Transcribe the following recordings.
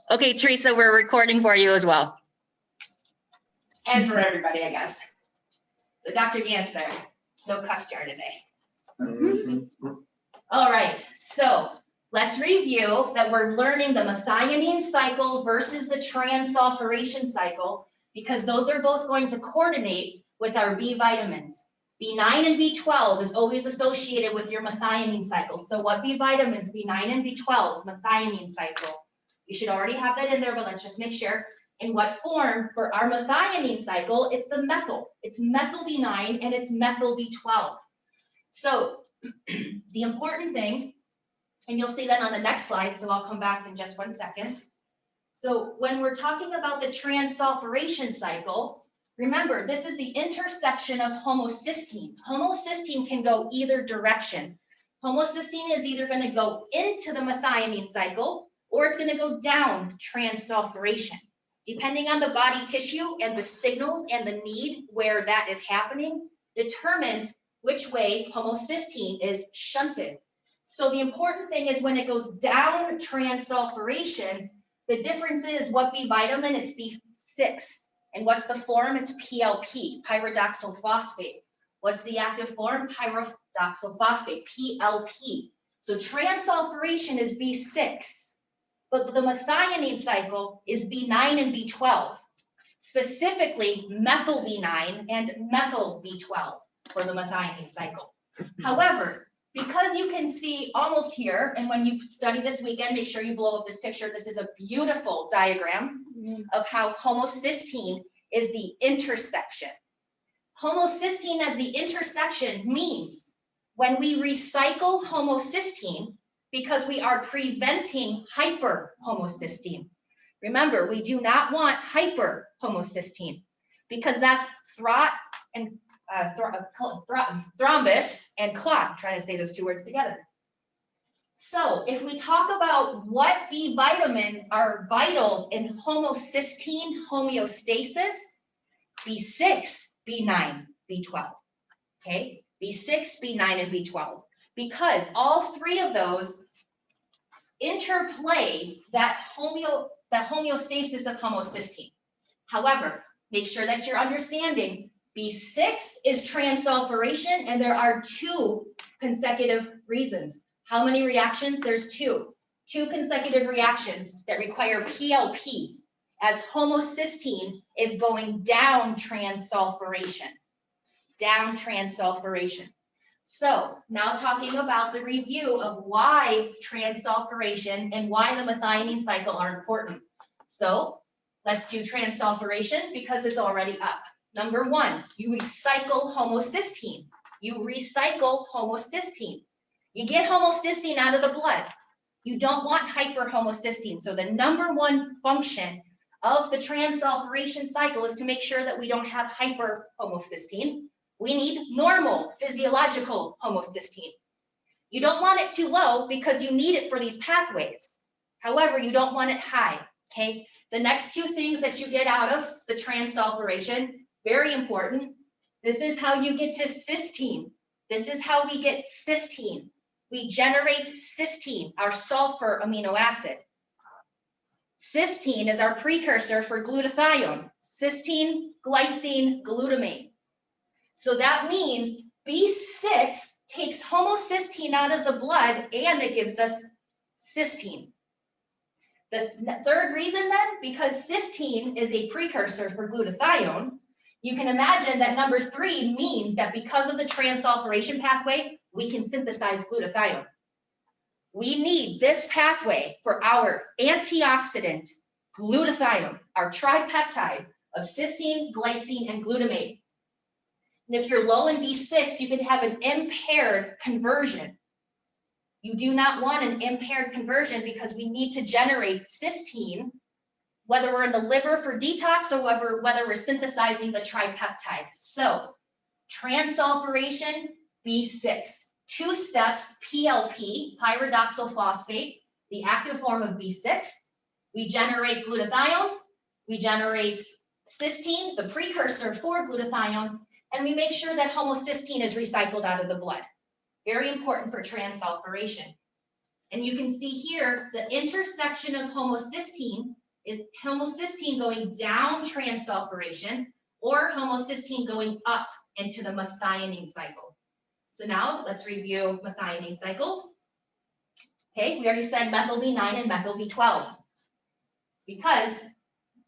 Okay, Teresa, we're recording for you as well. And for everybody, I guess. So Dr. Gantz there, no cuss jar today. All right, so let's review that we're learning the methionine cycle versus the transsulfuration cycle, because those are both going to coordinate with our B vitamins. B9 and B12 is always associated with your methionine cycle. So what B vitamins, B9 and B12, methionine cycle. You should already have that in there, but let's just make sure. In what form for our methionine cycle, it's the methyl. It's methyl B9 and it's methyl B12. So the important thing, and you'll see that on the next slide, so I'll come back in just 1 second. So when we're talking about the transsulfuration cycle, remember, this is the intersection of homocysteine. Homocysteine can go either direction. Homocysteine is either going to go into the methionine cycle or it's going to go down transsulfuration. Depending on the body tissue and the signals and the need where that is happening determines which way homocysteine is shunted. So the important thing is when it goes down transsulfuration, the difference is what B vitamin, it's B6. And what's the form? It's PLP, pyridoxal phosphate. What's the active form? Pyridoxal phosphate, PLP. So transsulfuration is B6, but the methionine cycle is B9 and B12, specifically methyl B9 and methyl B12 for the methionine cycle. However, because you can see almost here, and when you study this weekend, make sure you blow up this picture. This is a beautiful diagram of how homocysteine is the intersection. Homocysteine as the intersection means when we recycle homocysteine, because we are preventing hyperhomocysteine. Remember, we do not want hyperhomocysteine because that's thrombus and clot. I'm trying to say those two words together. So if we talk about what B vitamins are vital in homocysteine homeostasis, B6, B9, B12, okay? B6, B9, and B12, because all three of those interplay that homeostasis of homocysteine. However, make sure that you're understanding B6 is transsulfuration, and there are two consecutive reasons. How many reactions? There's two consecutive reactions that require PLP as homocysteine is going down transsulfuration. So now talking about the review of why transsulfuration and why the methionine cycle are important. So let's do transsulfuration because it's already up. Number one, you recycle homocysteine. You get homocysteine out of the blood. You don't want hyperhomocysteine. So the number one function of the transsulfuration cycle is to make sure that we don't have hyperhomocysteine. We need normal physiological homocysteine. You don't want it too low because you need it for these pathways. However, you don't want it high, okay? The next two things that you get out of the transsulfuration, very important. This is how you get to cysteine. This is how we get cysteine. We generate cysteine, our sulfur amino acid. Cysteine is our precursor for glutathione. Cysteine, glycine, glutamate. So that means B6 takes homocysteine out of the blood and it gives us cysteine. The third reason then, because cysteine is a precursor for glutathione, you can imagine that number three means that because of the transsulfuration pathway, we can synthesize glutathione. We need this pathway for our antioxidant glutathione, our tripeptide of cysteine, glycine, and glutamate. And if you're low in B6, you can have an impaired conversion. You do not want an impaired conversion because we need to generate cysteine, whether we're in the liver for detox or whether we're synthesizing the tripeptide. So transsulfuration, B6, two steps, PLP, pyridoxal phosphate, the active form of B6. We generate glutathione, we generate cysteine, the precursor for glutathione, and we make sure that homocysteine is recycled out of the blood. Very important for transsulfuration. And you can see here, the intersection of homocysteine is homocysteine going down transsulfuration or homocysteine going up into the methionine cycle. So now let's review methionine cycle. Okay, we already said methyl B9 and methyl B12. Because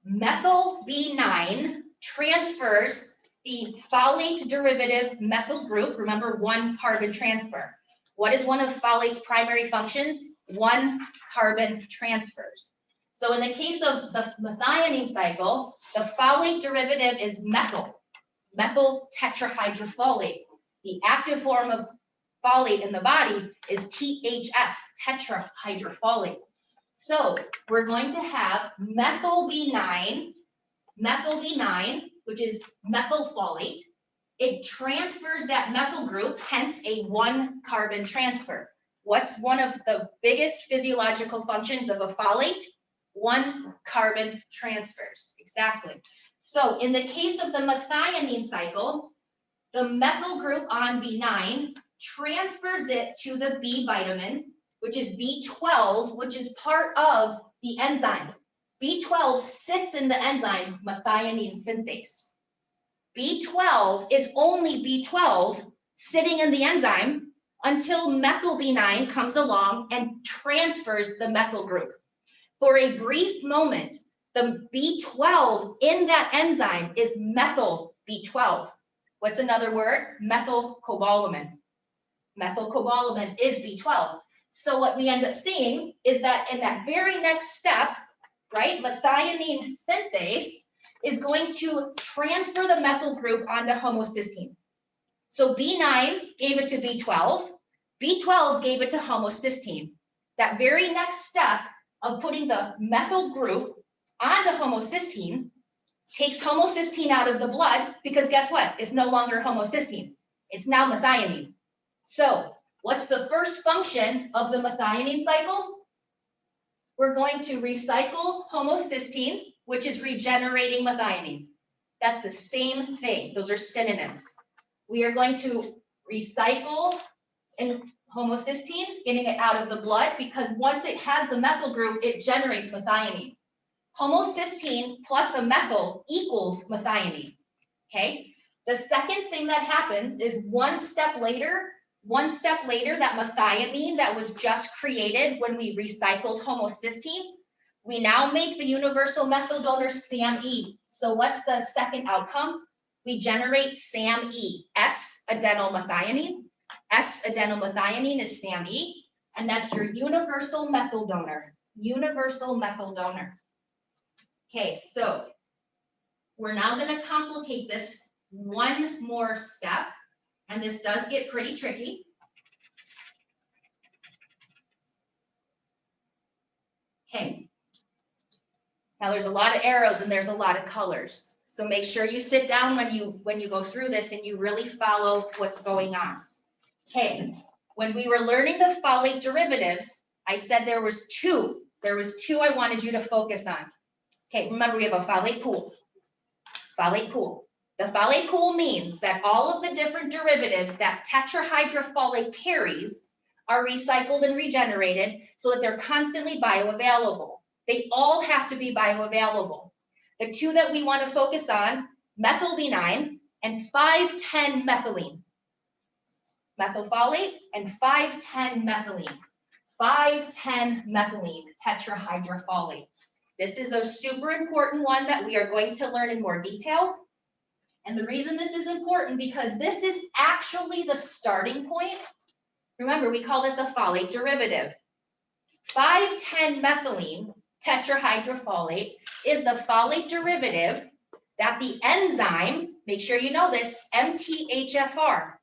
methyl B9 transfers the folate derivative methyl group, remember, one carbon transfer. What is one of folate's primary functions? One carbon transfers. So in the case of the methionine cycle, the folate derivative is methyl tetrahydrofolate. The active form of folate in the body is THF, tetrahydrofolate. So we're going to have methyl B9, which is methyl folate. It transfers that methyl group, hence a one carbon transfer. What's one of the biggest physiological functions of a folate? One carbon transfers, exactly. So in the case of the methionine cycle, the methyl group on B9 transfers it to the B vitamin, which is B12, which is part of the enzyme. B12 sits in the enzyme methionine synthase. B12 is only B12 sitting in the enzyme until methyl B9 comes along and transfers the methyl group. For a brief moment, the B12 in that enzyme is methyl B12. What's another word? Methylcobalamin. Methylcobalamin is B12. So what we end up seeing is that in that very next step, right, methionine synthase is going to transfer the methyl group onto homocysteine. So B9 gave it to B12, B12 gave it to homocysteine. That very next step of putting the methyl group onto homocysteine takes homocysteine out of the blood, because guess what? It's no longer homocysteine. It's now methionine. So what's the first function of the methionine cycle? We're going to recycle homocysteine, which is regenerating methionine. That's the same thing. Those are synonyms. We are going to recycle in homocysteine, getting it out of the blood, because once it has the methyl group, it generates methionine. Homocysteine plus a methyl equals methionine, okay? The second thing that happens is one step later, that methionine that was just created when we recycled homocysteine, we now make the universal methyl donor SAMe. So what's the second outcome? We generate SAMe, S-adenylmethionine. S-adenylmethionine is SAMe, and that's your universal methyl donor. Universal methyl donor. Okay, so we're now going to complicate this one more step, and this does get pretty tricky. Okay, now there's a lot of arrows and there's a lot of colors. So make sure you sit down when you go through this and you really follow what's going on. Okay, when we were learning the folate derivatives, I said there was two. There was two I wanted you to focus on. Okay, remember we have a folate pool. Folate pool. The folate pool means that all of the different derivatives that tetrahydrofolate carries are recycled and regenerated so that they're constantly bioavailable. They all have to be bioavailable. The two that we want to focus on, methyl B9 and 5,10-methylene. Methylfolate and 5,10-methylene. 5,10-methylene tetrahydrofolate. This is a super important one that we are going to learn in more detail. And the reason this is important, because this is actually the starting point. Remember, we call this a folate derivative. 5,10-methylene tetrahydrofolate is the folate derivative that the enzyme, make sure you know this, MTHFR,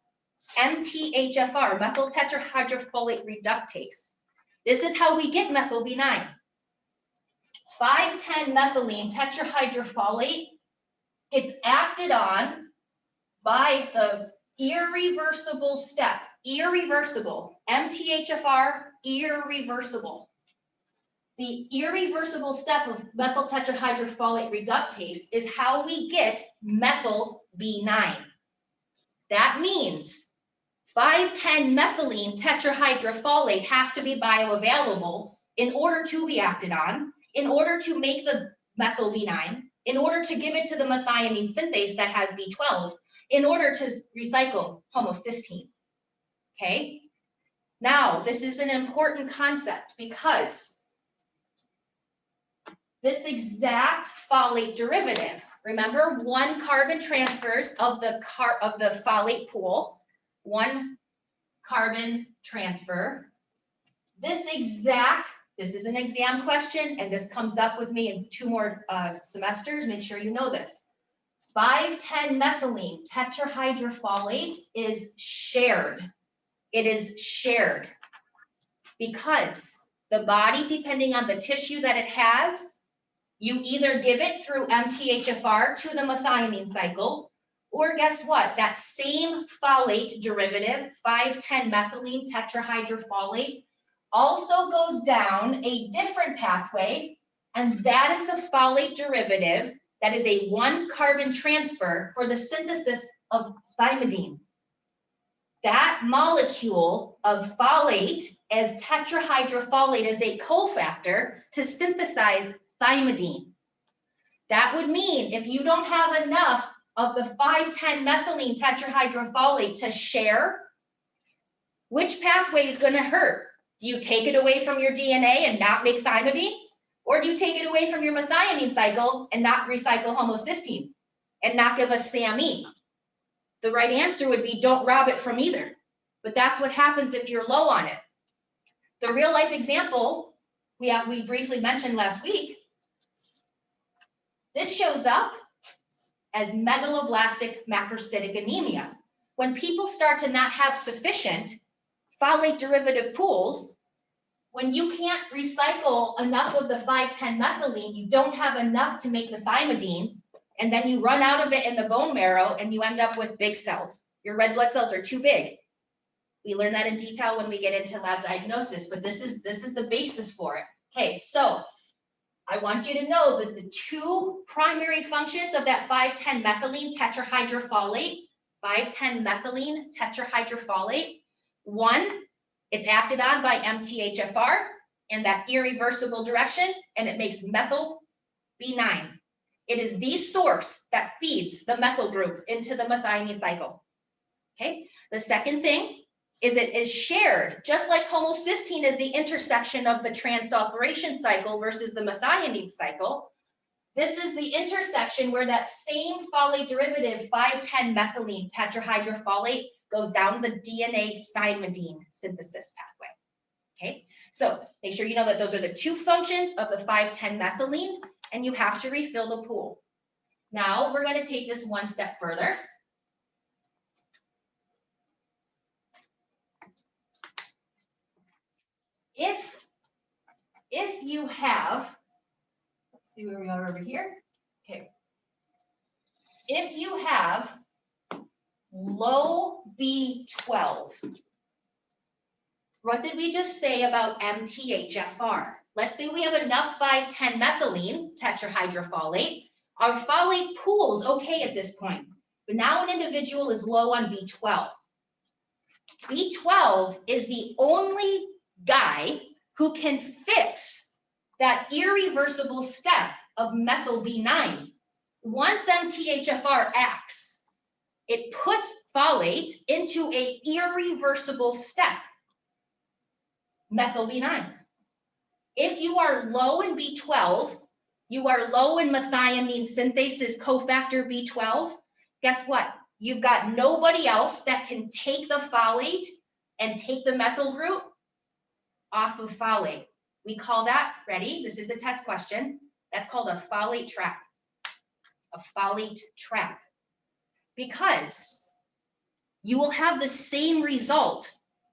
methyl tetrahydrofolate reductase. This is how we get methyl B9. 5,10-methylene tetrahydrofolate, it's acted on by the irreversible step, irreversible, MTHFR, irreversible. The irreversible step of methyl tetrahydrofolate reductase is how we get methyl B9. That means 5,10-methylene tetrahydrofolate has to be bioavailable in order to be acted on, in order to make the methyl B9, in order to give it to the methionine synthase that has B12, in order to recycle homocysteine. Okay? Now, this is an important concept because this exact folate derivative, remember, 1 carbon transfers of the folate pool, 1 carbon transfer. This is an exam question, and this comes up with me in 2 more semesters. Make sure you know this. 5,10-methylene tetrahydrofolate is shared. It is shared because the body, depending on the tissue that it has, you either give it through MTHFR to the methionine cycle, or guess what? That same folate derivative, 5,10-methylene tetrahydrofolate, also goes down a different pathway, and that is the folate derivative that is a 1 carbon transfer for the synthesis of thymidine. That molecule of folate as tetrahydrofolate is a cofactor to synthesize thymidine. That would mean if you don't have enough of the 5,10-methylene tetrahydrofolate to share, which pathway is going to hurt? Do you take it away from your DNA and not make thymidine? Or do you take it away from your methionine cycle and not recycle homocysteine and not give us SAMe? The right answer would be don't rob it from either. But that's what happens if you're low on it. The real life example we briefly mentioned last week, this shows up as megaloblastic macrocytic anemia. When people start to not have sufficient folate derivative pools, when you can't recycle enough of the 5,10-methylene, you don't have enough to make the thymidine, and then you run out of it in the bone marrow and you end up with big cells. Your red blood cells are too big. We learn that in detail when we get into lab diagnosis, but this is the basis for it. Okay, so I want you to know that the 2 primary functions of that 5,10-methylene tetrahydrofolate, 5,10-methylene tetrahydrofolate, 1, it's acted on by MTHFR in that irreversible direction, and it makes methyl B9. It is the source that feeds the methyl group into the methionine cycle. Okay, the second thing is it is shared, just like homocysteine is the intersection of the transsulfuration cycle versus the methionine cycle. This is the intersection where that same folate derivative, 5,10-methylene tetrahydrofolate, goes down the DNA thymidine synthesis pathway. Okay, so make sure you know that those are the 2 functions of the 5,10-methylene, and you have to refill the pool. Now we're going to take this 1 step further. If you have, let's see where we are over here. Okay. If you have low B12, what did we just say about MTHFR? Let's say we have enough 5,10-methylene tetrahydrofolate. Our folate pool is okay at this point, but now an individual is low on B12. B12 is the only guy who can fix that irreversible step of methyl B9. Once MTHFR acts, it puts folate into an irreversible step, methyl B9. If you are low in B12, you are low in methionine synthases cofactor B12, guess what? You've got nobody else that can take the folate and take the methyl group off of folate. We call that, ready? This is the test question. That's called a folate trap. A folate trap. Because you will have the same result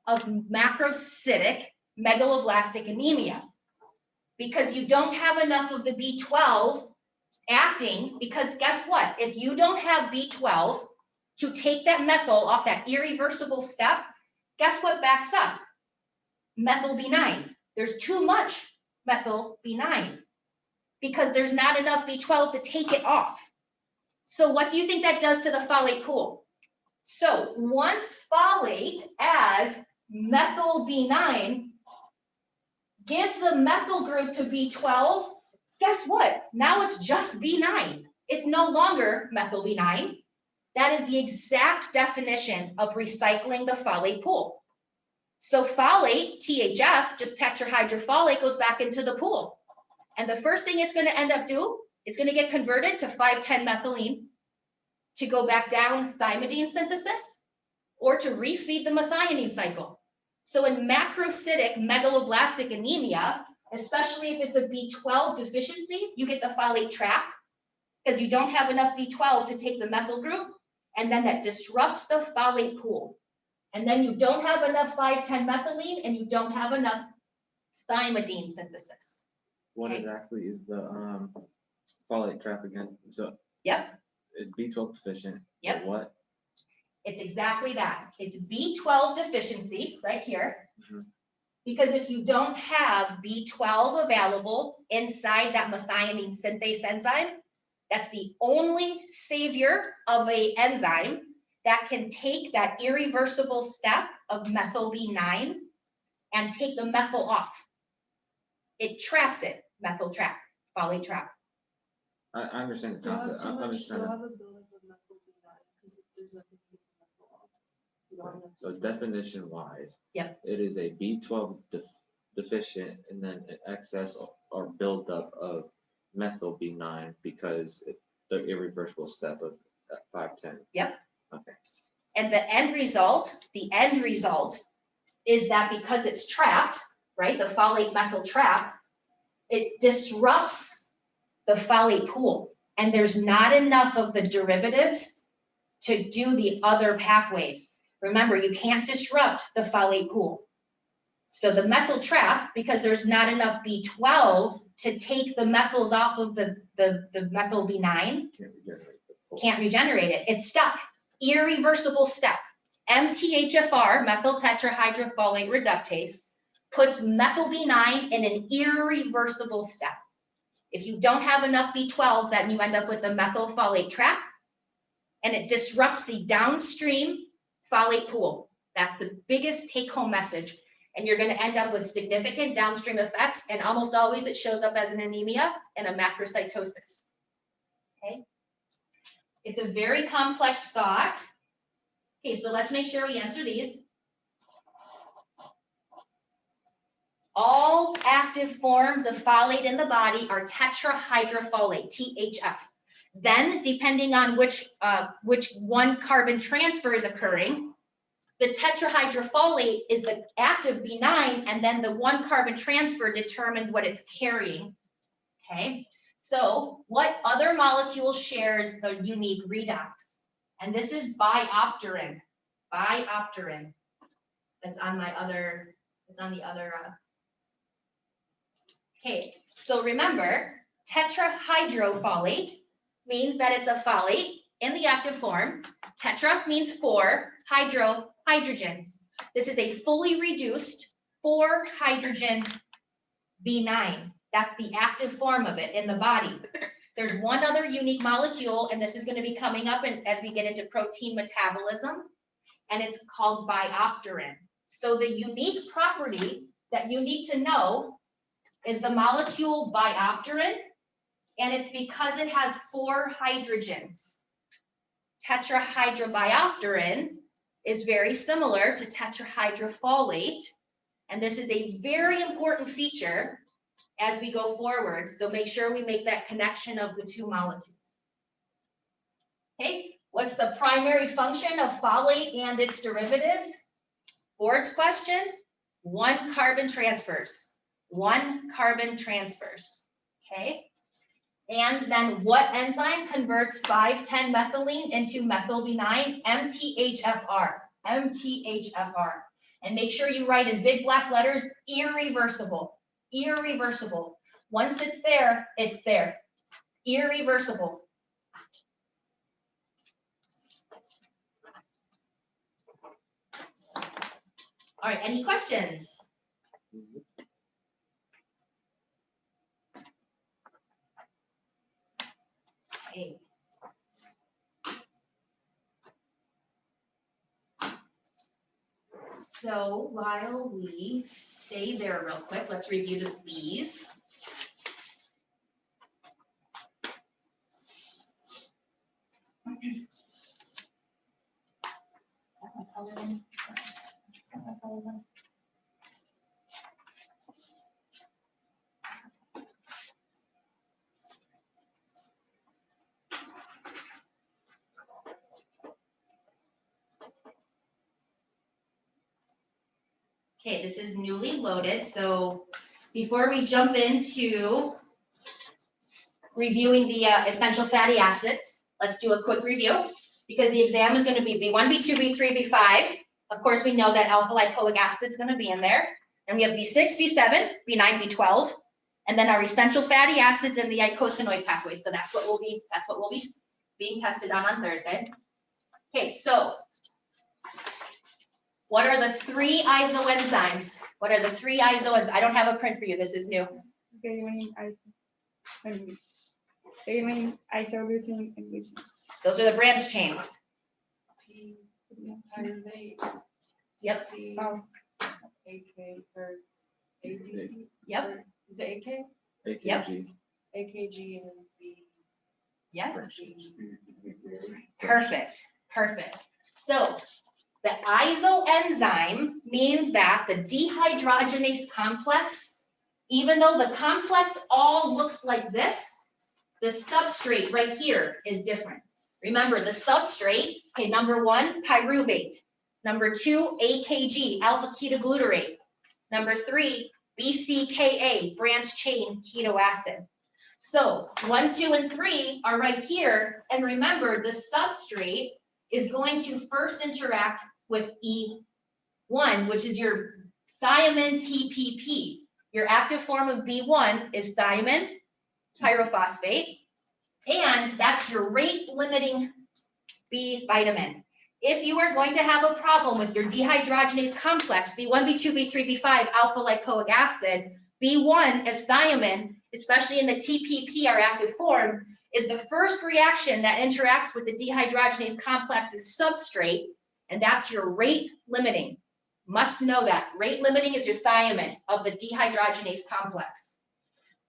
of macrocytic megaloblastic anemia. Because you don't have enough of the B12 acting, because guess what? If you don't have B12 to take that methyl off that irreversible step, guess what backs up? Methyl B9. There's too much methyl B9 because there's not enough B12 to take it off. So what do you think that does to the folate pool? So once folate as methyl B9 gives the methyl group to B12, guess what? Now it's just B9. It's no longer methyl B9. That is the exact definition of recycling the folate pool. So folate, THF, just tetrahydrofolate, goes back into the pool. And the first thing it's going to end up doing, it's going to get converted to 5,10-methylene to go back down thymidine synthesis or to refeed the methionine cycle. So in macrocytic megaloblastic anemia, especially if it's a B12 deficiency, you get the folate trap because you don't have enough B12 to take the methyl group, and then that disrupts the folate pool. And then you don't have enough 5,10-methylene and you don't have enough thymidine synthesis. What exactly is the folate trap again? So yep, is B12 deficient? Yep. What? It's exactly that. It's B12 deficiency right here. Because if you don't have B12 available inside that methionine synthase enzyme, that's the only savior of an enzyme that can take that irreversible step of methyl B9 and take the methyl off. It traps it, methyl trap, folate trap. I understand the concept. I'm just trying to. So definition wise, yep, it is a B12 deficient and then an excess or buildup of methyl B9 because the irreversible step of 5,10. Yep. Okay. And the end result is that because it's trapped, right, the folate methyl trap, it disrupts the folate pool. And there's not enough of the derivatives to do the other pathways. Remember, you can't disrupt the folate pool. So the methyl trap, because there's not enough B12 to take the methyls off of the methyl B9, can't regenerate it. It's stuck. Irreversible step. MTHFR, methyl tetrahydrofolate reductase, puts methyl B9 in an irreversible step. If you don't have enough B12, then you end up with the methyl folate trap, and it disrupts the downstream folate pool. That's the biggest take-home message. And you're going to end up with significant downstream effects, and almost always it shows up as an anemia and a macrocytosis. Okay? It's a very complex thought. Okay, so let's make sure we answer these. All active forms of folate in the body are tetrahydrofolate, THF. Then, depending on which one carbon transfer is occurring, the tetrahydrofolate is the active B9, and then the one carbon transfer determines what it's carrying. Okay, so what other molecule shares the unique redox? And this is biopterin. Biopterin. That's on my other, it's on the other. Okay, so remember, tetrahydrofolate means that it's a folate in the active form. Tetra means 4, hydro, hydrogens. This is a fully reduced 4 hydrogen B9. That's the active form of it in the body. There's one other unique molecule, and this is going to be coming up as we get into protein metabolism, and it's called biopterin. So the unique property that you need to know is the molecule biopterin, and it's because it has 4 hydrogens. Tetrahydrobiopterin is very similar to tetrahydrofolate, and this is a very important feature as we go forward. So make sure we make that connection of the 2 molecules. Okay, what's the primary function of folate and its derivatives? Board's question, 1 carbon transfers. 1 carbon transfers, okay? And then what enzyme converts 5,10-methylene into methyl B9? MTHFR, MTHFR. And make sure you write in big black letters, irreversible, irreversible. Once it's there, it's there. Irreversible. All right, any questions? Okay. So while we stay there real quick, let's review the B's. Okay, this is newly loaded, so before we jump into reviewing the essential fatty acids, let's do a quick review, because the exam is going to be B1, B2, B3, B5. Of course, we know that alpha lipoic acid is going to be in there. And we have B6, B7, B9, B12, and then our essential fatty acids and the eicosanoid pathway. So that's what we'll be being tested on Thursday. Okay, so what are the 3 isoenzymes? What are the 3 isoenzymes? I don't have a print for you. This is new. Valine, isobutene, and leucine. Those are the branch chains. Yep. Oh, AK or ATC? Yep. Is it AK? AKG. AKG and B. Yep. C. Perfect. Perfect. So the isoenzyme means that the dehydrogenase complex, even though the complex all looks like this, the substrate right here is different. Remember the substrate, okay, number 1, pyruvate. Number 2, AKG, alpha ketoglutarate. Number 3, BCKA, branch chain keto acid. So 1, 2, and 3 are right here. And remember, the substrate is going to first interact with E1, which is your thiamine TPP. Your active form of B1 is thiamine pyrophosphate, and that's your rate limiting B vitamin. If you are going to have a problem with your dehydrogenase complex, B1, B2, B3, B5, alpha lipoic acid, B1 as thiamine, especially in the TPP, our active form, is the first reaction that interacts with the dehydrogenase complex's substrate, and that's your rate limiting. Must know that. Rate limiting is your thiamine of the dehydrogenase complex.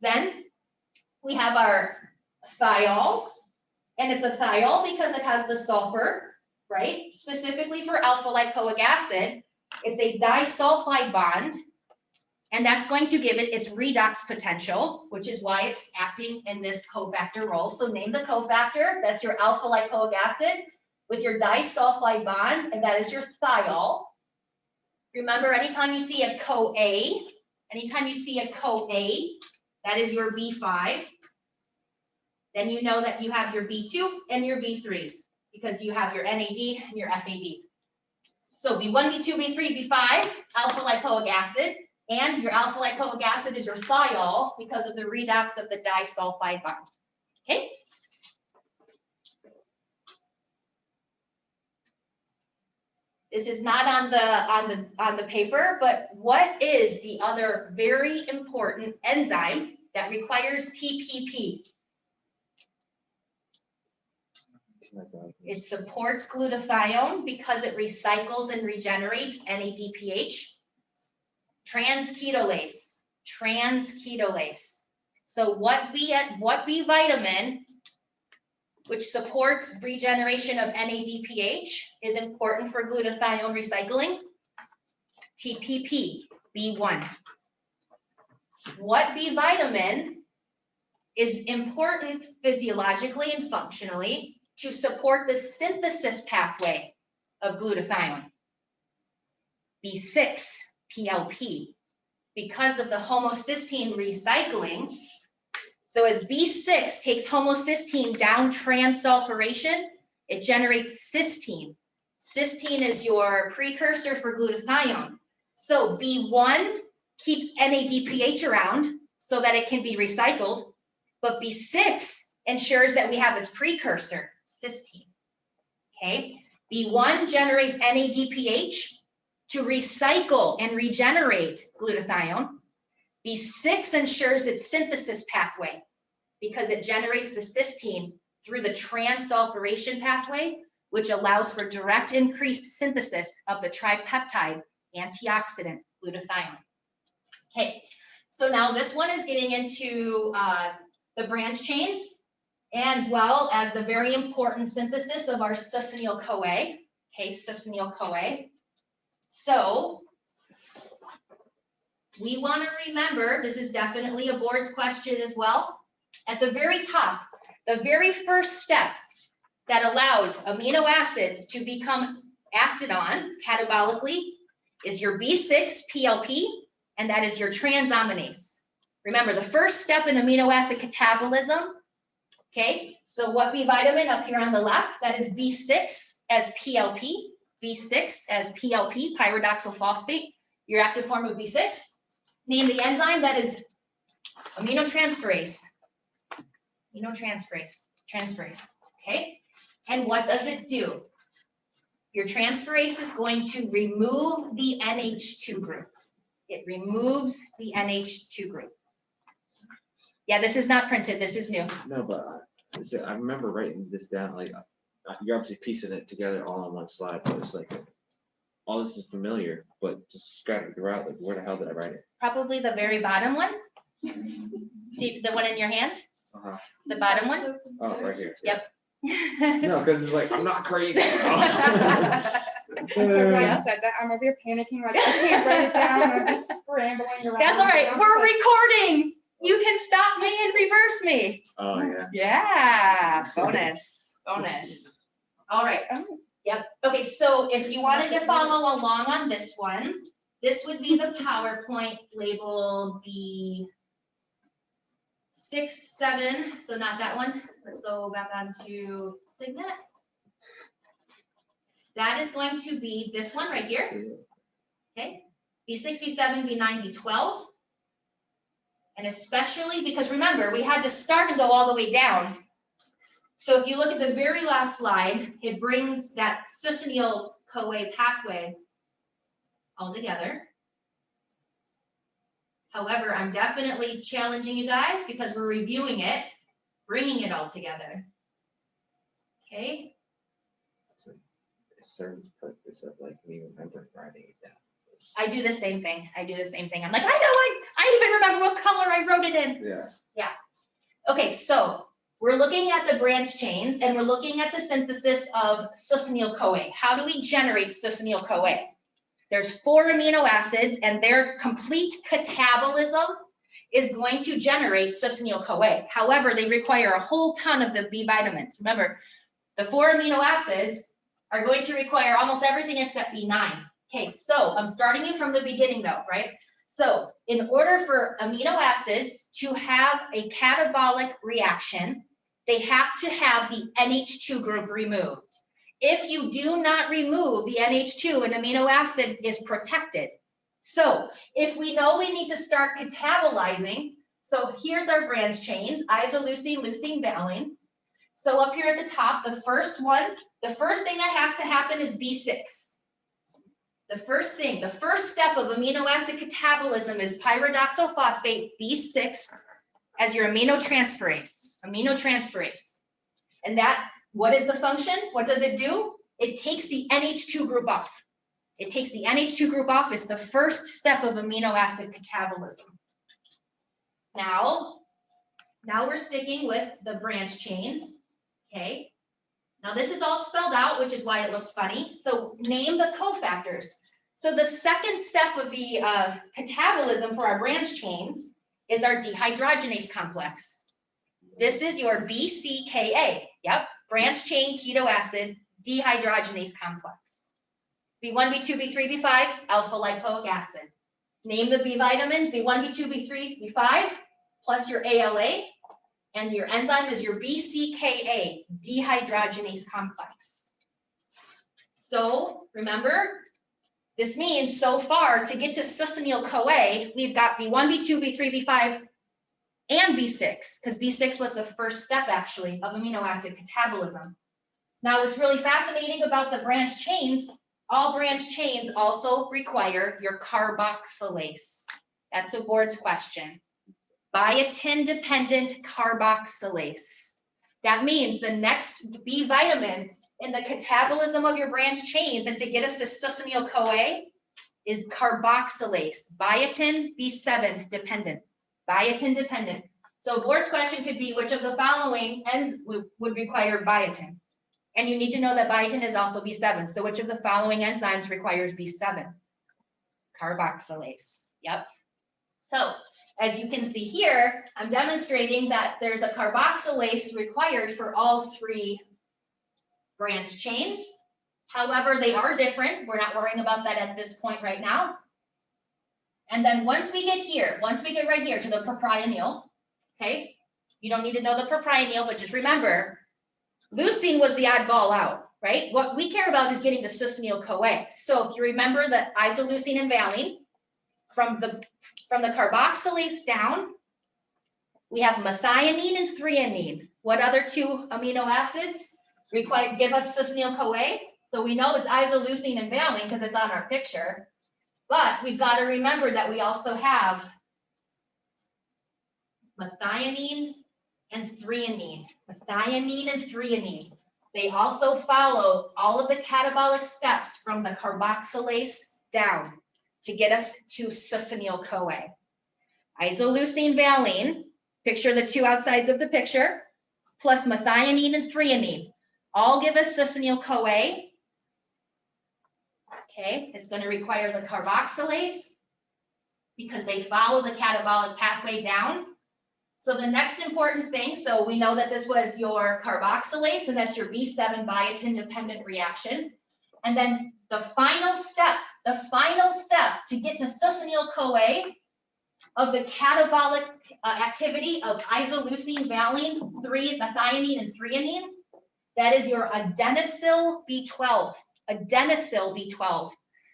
Then we have our thiol, and it's a thiol because it has the sulfur, right? Specifically for alpha lipoic acid, it's a disulfide bond, and that's going to give it its redox potential, which is why it's acting in this cofactor role. So name the cofactor, that's your alpha lipoic acid with your disulfide bond, and that is your thiol. Remember, anytime you see a CoA, that is your B5. Then you know that you have your B2 and your B3s because you have your NAD and your FAD. So B1, B2, B3, B5, alpha lipoic acid, and your alpha lipoic acid is your thiol because of the redox of the disulfide bond. Okay? This is not on the paper, but what is the other very important enzyme that requires TPP? It supports glutathione because it recycles and regenerates NADPH. Transketolase. So what B vitamin, which supports regeneration of NADPH, is important for glutathione recycling? TPP, B1. What B vitamin is important physiologically and functionally to support the synthesis pathway of glutathione? B6, PLP, because of the homocysteine recycling. So as B6 takes homocysteine down transsulfuration, it generates cysteine. Cysteine is your precursor for glutathione. So B1 keeps NADPH around so that it can be recycled, but B6 ensures that we have its precursor, cysteine. Okay, B1 generates NADPH to recycle and regenerate glutathione. B6 ensures its synthesis pathway because it generates the cysteine through the transsulfuration pathway, which allows for direct increased synthesis of the tripeptide antioxidant, glutathione. Okay, so now this one is getting into the branch chains, as well as the very important synthesis of our succinyl-CoA. Okay, succinyl-CoA. So we want to remember, this is definitely a board's question as well. At the very top, the very first step that allows amino acids to become acted on catabolically is your B6 PLP, and that is your transaminase. Remember, the first step in amino acid catabolism, okay, so what B vitamin up here on the left, that is B6 as PLP, B6 as PLP, pyridoxal phosphate, your active form of B6. Name the enzyme, that is aminotransferase. Transferase, okay? And what does it do? Your transferase is going to remove the NH2 group. It removes the NH2 group. Yeah, this is not printed, this is new. No, but I remember writing this down, like, you're obviously piecing it together all on one slide, but it's like, all this is familiar, but just scattered throughout, like, where the hell did I write it? Probably the very bottom one. See the one in your hand? Uh-huh. The bottom one? Oh, right here. Yep. No, because it's like, I'm not crazy. I'm so glad you said that. I'm over here panicking, like, I can't write it down. I'm just scrambling around. That's all right, I'm we're like, recording. You can stop me and reverse me. Oh, yeah. Yeah, bonus. All right, oh, yep. Okay, so if you wanted to follow along on this one, this would be the PowerPoint labeled B6, 7, so not that one. Let's go back onto Signet. That is going to be this one right here, okay? B6, B7, B9, B12. And especially because remember, we had to start and go all the way down. So if you look at the very last slide, it brings that succinyl-CoA pathway all together. However, I'm definitely challenging you guys because we're reviewing it, bringing it all together. Okay. It serves the purpose of like me remembering writing it down. I do the same thing. I'm like, I even remember what color I wrote it in. Yeah. Okay, so we're looking at the branch chains and we're looking at the synthesis of succinyl-CoA. How do we generate succinyl-CoA? There's 4 amino acids and their complete catabolism is going to generate succinyl-CoA. However, they require a whole ton of the B vitamins. Remember, the 4 amino acids are going to require almost everything except B9. Okay, so I'm starting you from the beginning though, right? So in order for amino acids to have a catabolic reaction, they have to have the NH2 group removed. If you do not remove the NH2, an amino acid is protected. So if we know we need to start catabolizing, so here's our branch chains, isoleucine, leucine, valine. So up here at the top, the first thing that has to happen is B6. The first step of amino acid catabolism is pyridoxal phosphate B6 as your aminotransferase. And that, what is the function? What does it do? It takes the NH2 group off. It's the first step of amino acid catabolism. Now we're sticking with the branch chains, okay? Now this is all spelled out, which is why it looks funny. So name the cofactors. So the second step of the catabolism for our branch chains is our dehydrogenase complex. This is your BCKA, yep, branch chain keto acid dehydrogenase complex. B1, B2, B3, B5, alpha lipoic acid. Name the B vitamins, B1, B2, B3, B5, plus your ALA. And your enzyme is your BCKA, dehydrogenase complex. So remember, this means so far to get to succinyl-CoA, we've got B1, B2, B3, B5, and B6, because B6 was the first step actually of amino acid catabolism. Now what's really fascinating about the branch chains, all branch chains also require your carboxylase. That's a board's question. Biotin-dependent carboxylase. That means the next B vitamin in the catabolism of your branch chains and to get us to succinyl-CoA is carboxylase, biotin B7 dependent, biotin dependent. So board's question could be, which of the following ends would require biotin? And you need to know that biotin is also B7. So which of the following enzymes requires B7? Carboxylase. Yep. So as you can see here, I'm demonstrating that there's a carboxylase required for all three branch chains. However, they are different. We're not worrying about that at this point right now. And then once we get here, once we get right here to the propionyl, okay, you don't need to know the propionyl, but just remember, leucine was the oddball out, right? What we care about is getting to succinyl-CoA. So if you remember the isoleucine and valine, from the carboxylase down, we have methionine and threonine. What other two amino acids give us succinyl-CoA? So we know it's isoleucine and valine because it's on our picture, but we've got to remember that we also have methionine and threonine. Methionine and threonine. They also follow all of the catabolic steps from the carboxylase down to get us to succinyl-CoA. Isoleucine, valine, picture the two outsides of the picture, plus methionine and threonine, all give us succinyl-CoA. Okay, it's going to require the carboxylase because they follow the catabolic pathway down. So the next important thing, so we know that this was your carboxylase, and that's your B7 biotin dependent reaction. And then the final step to get to succinyl-CoA of the catabolic activity of isoleucine, valine, methionine, and threonine, that is your adenosyl B12. Adenosyl B12.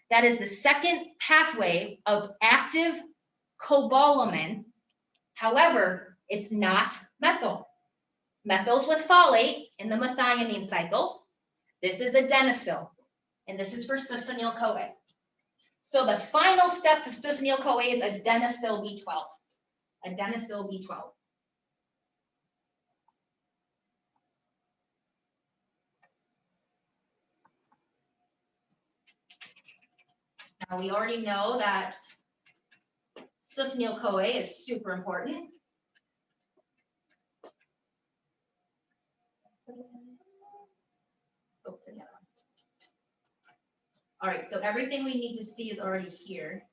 That is the second pathway of active cobalamin. However, it's not methyl. Methyl's with folate in the methionine cycle. This is adenosyl, and this is for succinyl-CoA. So the final step of succinyl-CoA is adenosyl B12. Adenosyl B12. Now we already know that succinyl-CoA is super important. All right, so everything we need to see is already here.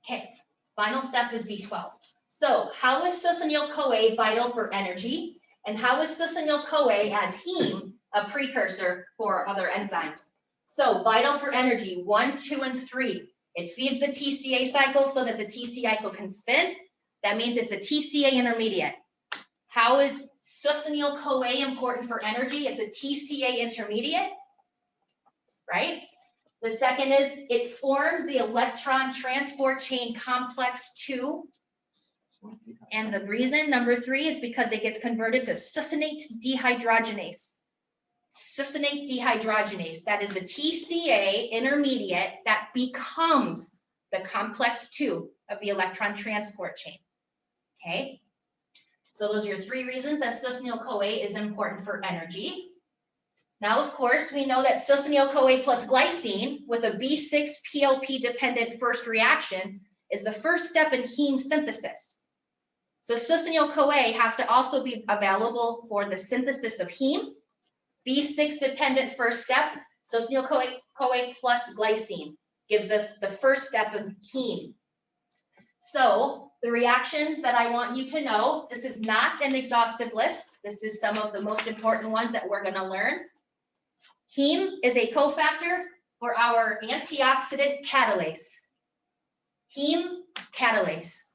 Okay, final step is B12. So how is succinyl-CoA vital for energy? And how is succinyl-CoA as heme a precursor for other enzymes? So vital for energy, 1, 2, and 3. It feeds the TCA cycle so that the TCA cycle can spin. That means it's a TCA intermediate. How is succinyl-CoA important for energy? It's a TCA intermediate, right? The second is it forms the electron transport chain complex 2. And the reason, number 3, is because it gets converted to succinate dehydrogenase. Succinate dehydrogenase, that is the TCA intermediate that becomes the complex 2 of the electron transport chain, okay? So those are your 3 reasons that succinyl-CoA is important for energy. Now, of course, we know that succinyl-CoA plus glycine with a B6 PLP dependent first reaction is the first step in heme synthesis. So succinyl-CoA has to also be available for the synthesis of heme. B6 dependent first step, succinyl-CoA plus glycine gives us the first step of heme. So the reactions that I want you to know, this is not an exhaustive list. This is some of the most important ones that we're going to learn. Heme is a cofactor for our antioxidant catalase. Heme catalase.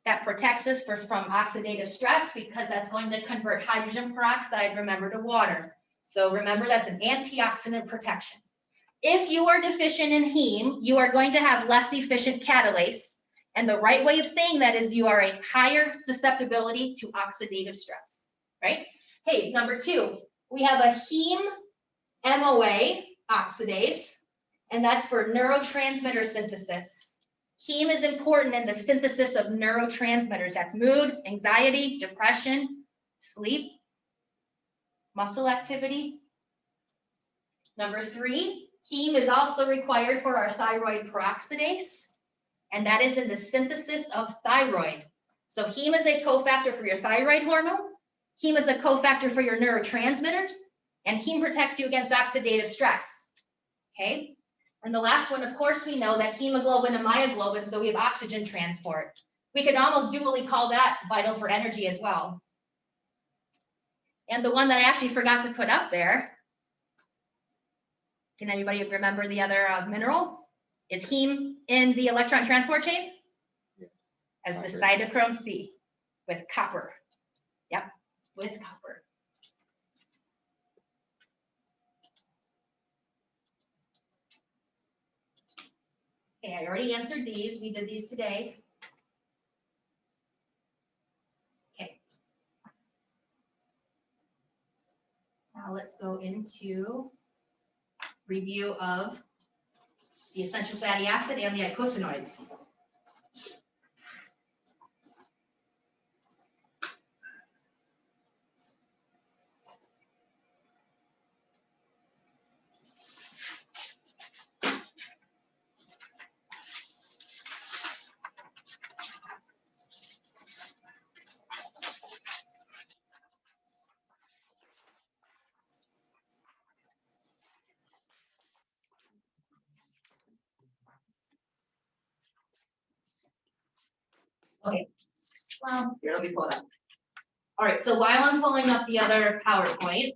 That protects us from oxidative stress because that's going to convert hydrogen peroxide, remember, to water. So remember, that's an antioxidant protection. If you are deficient in heme, you are going to have less efficient catalase. And the right way of saying that is you are a higher susceptibility to oxidative stress, right? Hey, number 2, we have a heme MOA oxidase, and that's for neurotransmitter synthesis. Heme is important in the synthesis of neurotransmitters. That's mood, anxiety, depression, sleep, muscle activity. Number 3, heme is also required for our thyroid peroxidase, and that is in the synthesis of thyroid. So heme is a cofactor for your thyroid hormone, heme is a cofactor for your neurotransmitters, and heme protects you against oxidative stress. Okay? And the last one, of course, we know that hemoglobin and myoglobin, so we have oxygen transport. We could almost dually call that vital for energy as well. And the one that I actually forgot to put up there, can anybody remember the other mineral? Is heme in the electron transport chain? Yeah. As the Copper. cytochrome C with copper. Yep, with copper. Okay, I already answered these. We did these today. Okay. Now let's go into review of the essential fatty acid and the eicosanoids. Okay, well, here, let me pull it up. All right, so while I'm pulling up the other PowerPoint,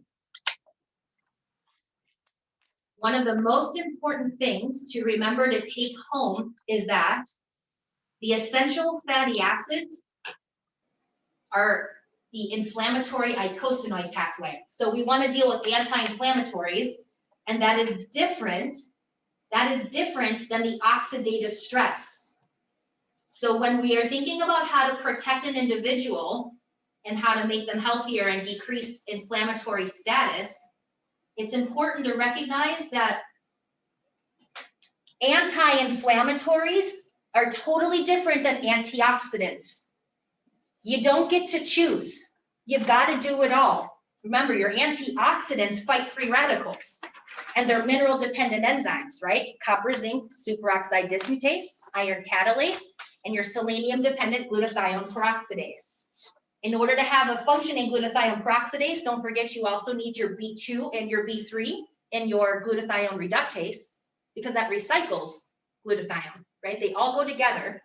one of the most important things to remember to take home is that the essential fatty acids are the inflammatory eicosanoid pathway. So we want to deal with anti-inflammatories, and that is different. That is different than the oxidative stress. So when we are thinking about how to protect an individual and how to make them healthier and decrease inflammatory status, it's important to recognize that anti-inflammatories are totally different than antioxidants. You don't get to choose. You've got to do it all. Remember, your antioxidants fight free radicals, and they're mineral-dependent enzymes, right? Copper, zinc, superoxide dismutase, iron catalase, and your selenium-dependent glutathione peroxidase. In order to have a functioning glutathione peroxidase, don't forget you also need your B2 and your B3 and your glutathione reductase, because that recycles glutathione, right? They all go together.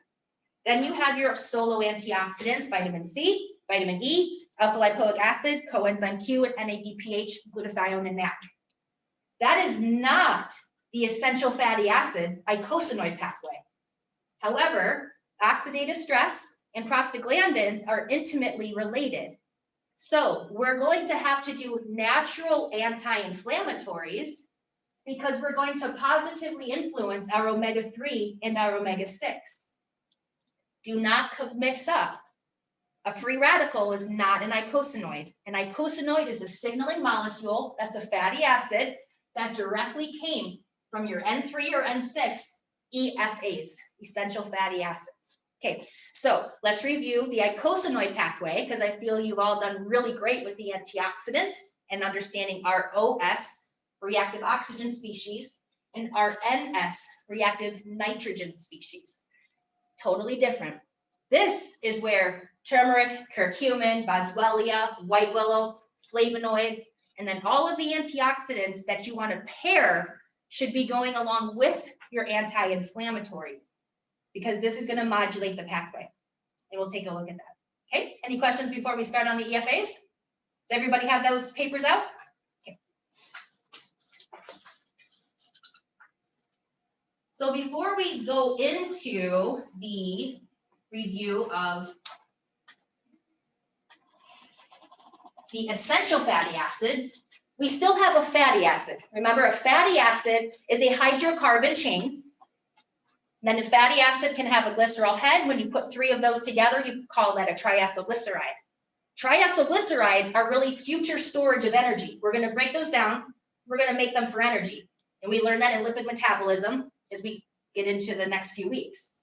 Then you have your solo antioxidants, vitamin C, vitamin E, alpha lipoic acid, coenzyme Q, and NADPH, glutathione, and NAC. That is not the essential fatty acid eicosanoid pathway. However, oxidative stress and prostaglandins are intimately related. So we're going to have to do natural anti-inflammatories because we're going to positively influence our omega-3 and our omega-6. Do not mix up. A free radical is not an eicosanoid. An eicosanoid is a signaling molecule that's a fatty acid that directly came from your N3 or N6 EFAs, essential fatty acids. Okay, so let's review the eicosanoid pathway because I feel you've all done really great with the antioxidants and understanding our OS, reactive oxygen species, and our NS, reactive nitrogen species. Totally different. This is where turmeric, curcumin, boswellia, white willow, flavonoids, and then all of the antioxidants that you want to pair should be going along with your anti-inflammatories, because this is going to modulate the pathway. And we'll take a look at that. Okay, any questions before we start on the EFAs? Does everybody have those papers out? Okay. So before we go into the review of the essential fatty acids, we still have a fatty acid. Remember, a fatty acid is a hydrocarbon chain. Then a fatty acid can have a glycerol head. When you put 3 of those together, you call that a triacylglyceride. Triacylglycerides are really future storage of energy. We're going to break those down. We're going to make them for energy. And we learn that in lipid metabolism as we get into the next few weeks.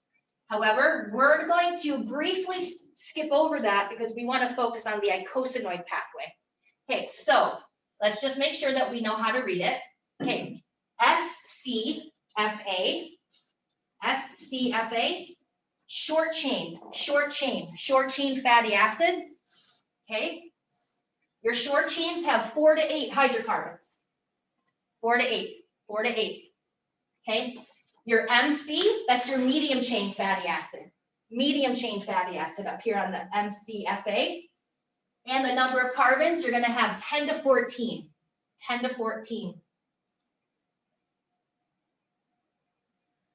However, we're going to briefly skip over that because we want to focus on the eicosanoid pathway. Okay, so let's just make sure that we know how to read it. Okay, SCFA, short chain fatty acid. Okay, your short chains have 4 to 8 hydrocarbons. 4 to 8. Okay, your MC, that's your medium chain fatty acid. Medium chain fatty acid up here on the MCFA. And the number of carbons, you're going to have 10 to 14. 10 to 14.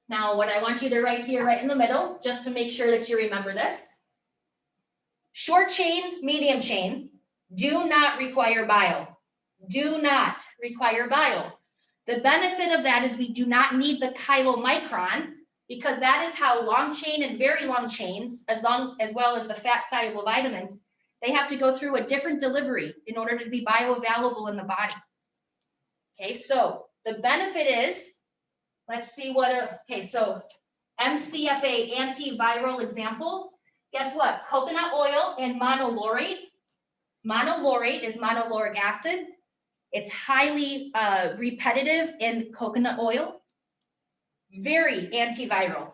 Now, what I want you to write here right in the middle, just to make sure that you remember this. Short chain, medium chain do not require bio. Do not require bio. The benefit of that is we do not need the chylomicron, because that is how long chain and very long chains, as well as the fat soluble vitamins, they have to go through a different delivery in order to be bioavailable in the body. Okay, so the benefit is, let's see what, okay, so MCFA antiviral example, guess what? Coconut oil and monolaurate. Monolaurate is monolauric acid. It's highly repetitive in coconut oil. Very antiviral.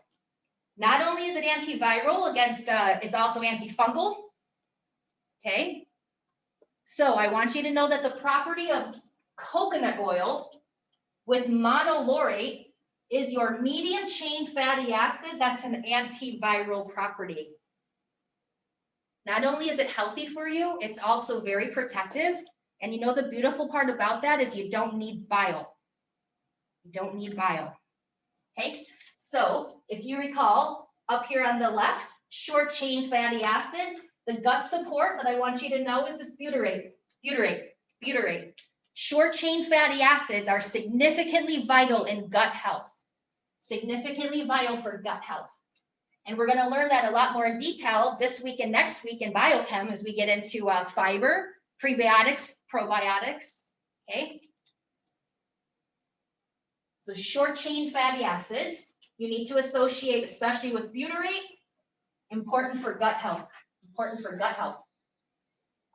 Not only is it antiviral against, it's also antifungal. Okay. So I want you to know that the property of coconut oil with monolaurate is your medium chain fatty acid. That's an antiviral property. Not only is it healthy for you, it's also very protective. And you know the beautiful part about that is you don't need bile. You don't need bile. Okay, so if you recall, up here on the left, short chain fatty acid, the gut support that I want you to know is this butyrate. Short chain fatty acids are significantly vital in gut health. Significantly vital for gut health. And we're going to learn that a lot more in detail this week and next week in biochem as we get into fiber, prebiotics, probiotics, okay? So short chain fatty acids, you need to associate, especially with butyrate, important for gut health,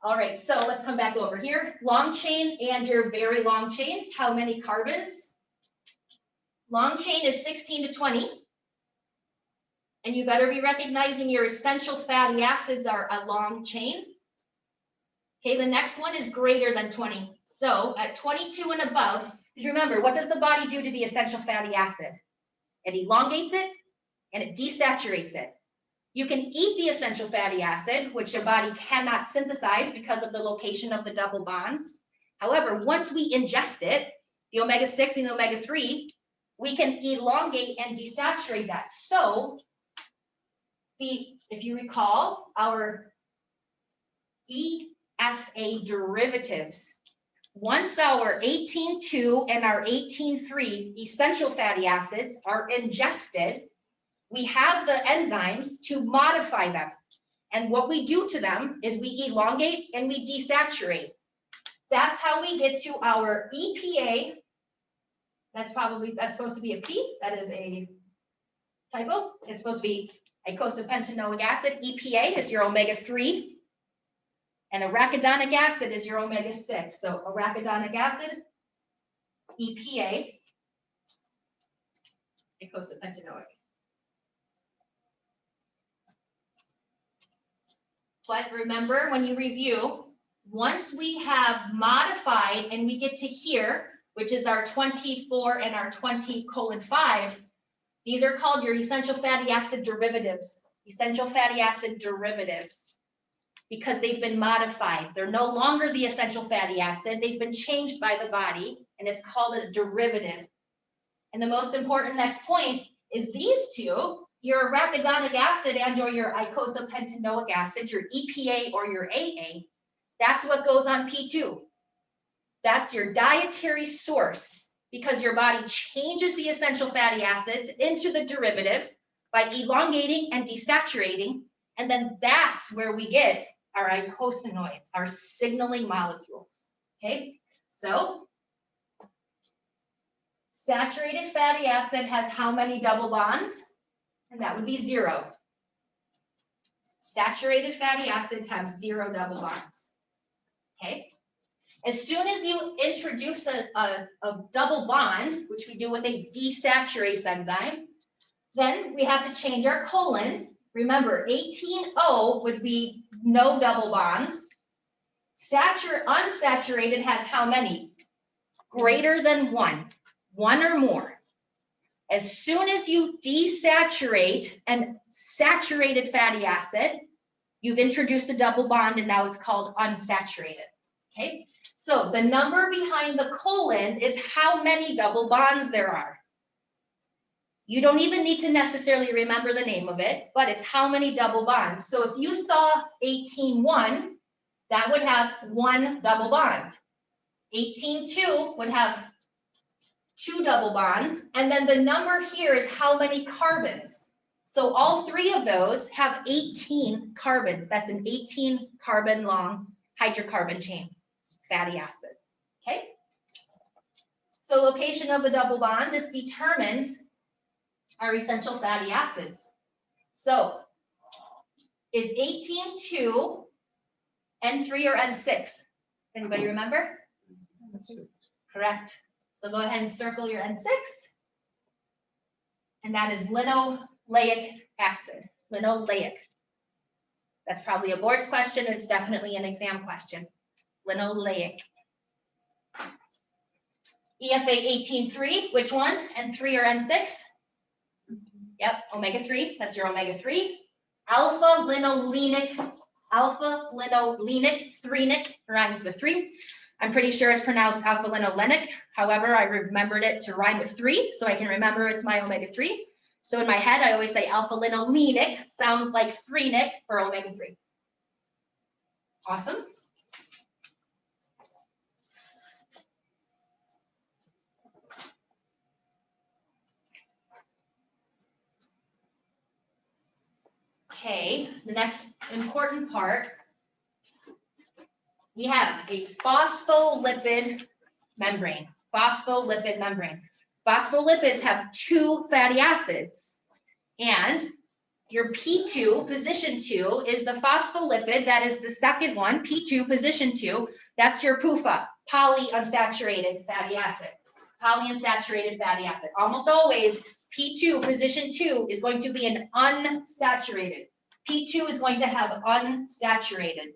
All right, so let's come back over here. Long chain and your very long chains, how many carbons? Long chain is 16 to 20. And you better be recognizing your essential fatty acids are a long chain. Okay, the next one is greater than 20. So at 22 and above, remember, what does the body do to the essential fatty acid? It elongates it and it desaturates it. You can eat the essential fatty acid, which your body cannot synthesize because of the location of the double bonds. However, once we ingest it, the omega-6 and the omega-3, we can elongate and desaturate that. So if you recall, our EFA derivatives, once our 18,2 and our 18,3 essential fatty acids are ingested, we have the enzymes to modify them. And what we do to them is we elongate and we desaturate. That's how we get to our EPA. That's supposed to be a P. That is a typo. It's supposed to be eicosapentaenoic acid. EPA is your omega-3. And arachidonic acid is your omega-6. So arachidonic acid, EPA, eicosapentaenoic. But remember, when you review, once we have modified and we get to here, which is our 24 and our 20:5s, these are called your essential fatty acid derivatives. Essential fatty acid derivatives, because they've been modified. They're no longer the essential fatty acid. They've been changed by the body, and it's called a derivative. And the most important next point is these two, your arachidonic acid and or your eicosapentaenoic acid, your EPA or your AA, that's what goes on P2. That's your dietary source, because your body changes the essential fatty acids into the derivatives by elongating and desaturating, and then that's where we get our eicosanoids, our signaling molecules, okay? So, saturated fatty acid has how many double bonds? And that would be 0. Saturated fatty acids have 0 double bonds, okay? As soon as you introduce a double bond, which we do with a desaturase enzyme, then we have to change our colon. Remember, 18O would be no double bonds. Unsaturated has how many? Greater than one or more. As soon as you desaturate an saturated fatty acid, you've introduced a double bond and now it's called unsaturated, okay? So the number behind the colon is how many double bonds there are. You don't even need to necessarily remember the name of it, but it's how many double bonds. So if you saw 18.1, that would have one double bond. 18.2 would have two double bonds, and then the number here is how many carbons. So all three of those have 18 carbons. That's an 18 carbon long hydrocarbon chain fatty acid, okay? So location of the double bond, this determines our essential fatty acids. So is 18.2 N3 or N6? Anybody remember? Correct. So go ahead and circle your N6. And that is linoleic acid, linoleic. That's probably a board's question. It's definitely an exam question. Linoleic. EFA 18.3, which one? N3 or N6? Yep, omega-3, that's your omega-3. Alpha-linolenic, 3-nic, rhymes with 3. I'm pretty sure it's pronounced alpha-linolenic. However, I remembered it to rhyme with 3, so I can remember it's my omega-3. So in my head, I always say alpha-linolenic, sounds like 3-nic for omega-3. Awesome. Okay, the next important part, we have a phospholipid membrane. Phospholipid membrane. Phospholipids have two fatty acids, and your P2, position 2, is the phospholipid. That is the second one, P2, position 2. That's your PUFA, polyunsaturated fatty acid. Polyunsaturated fatty acid. Almost always, P2, position 2, is going to be an unsaturated. P2 is going to have unsaturated.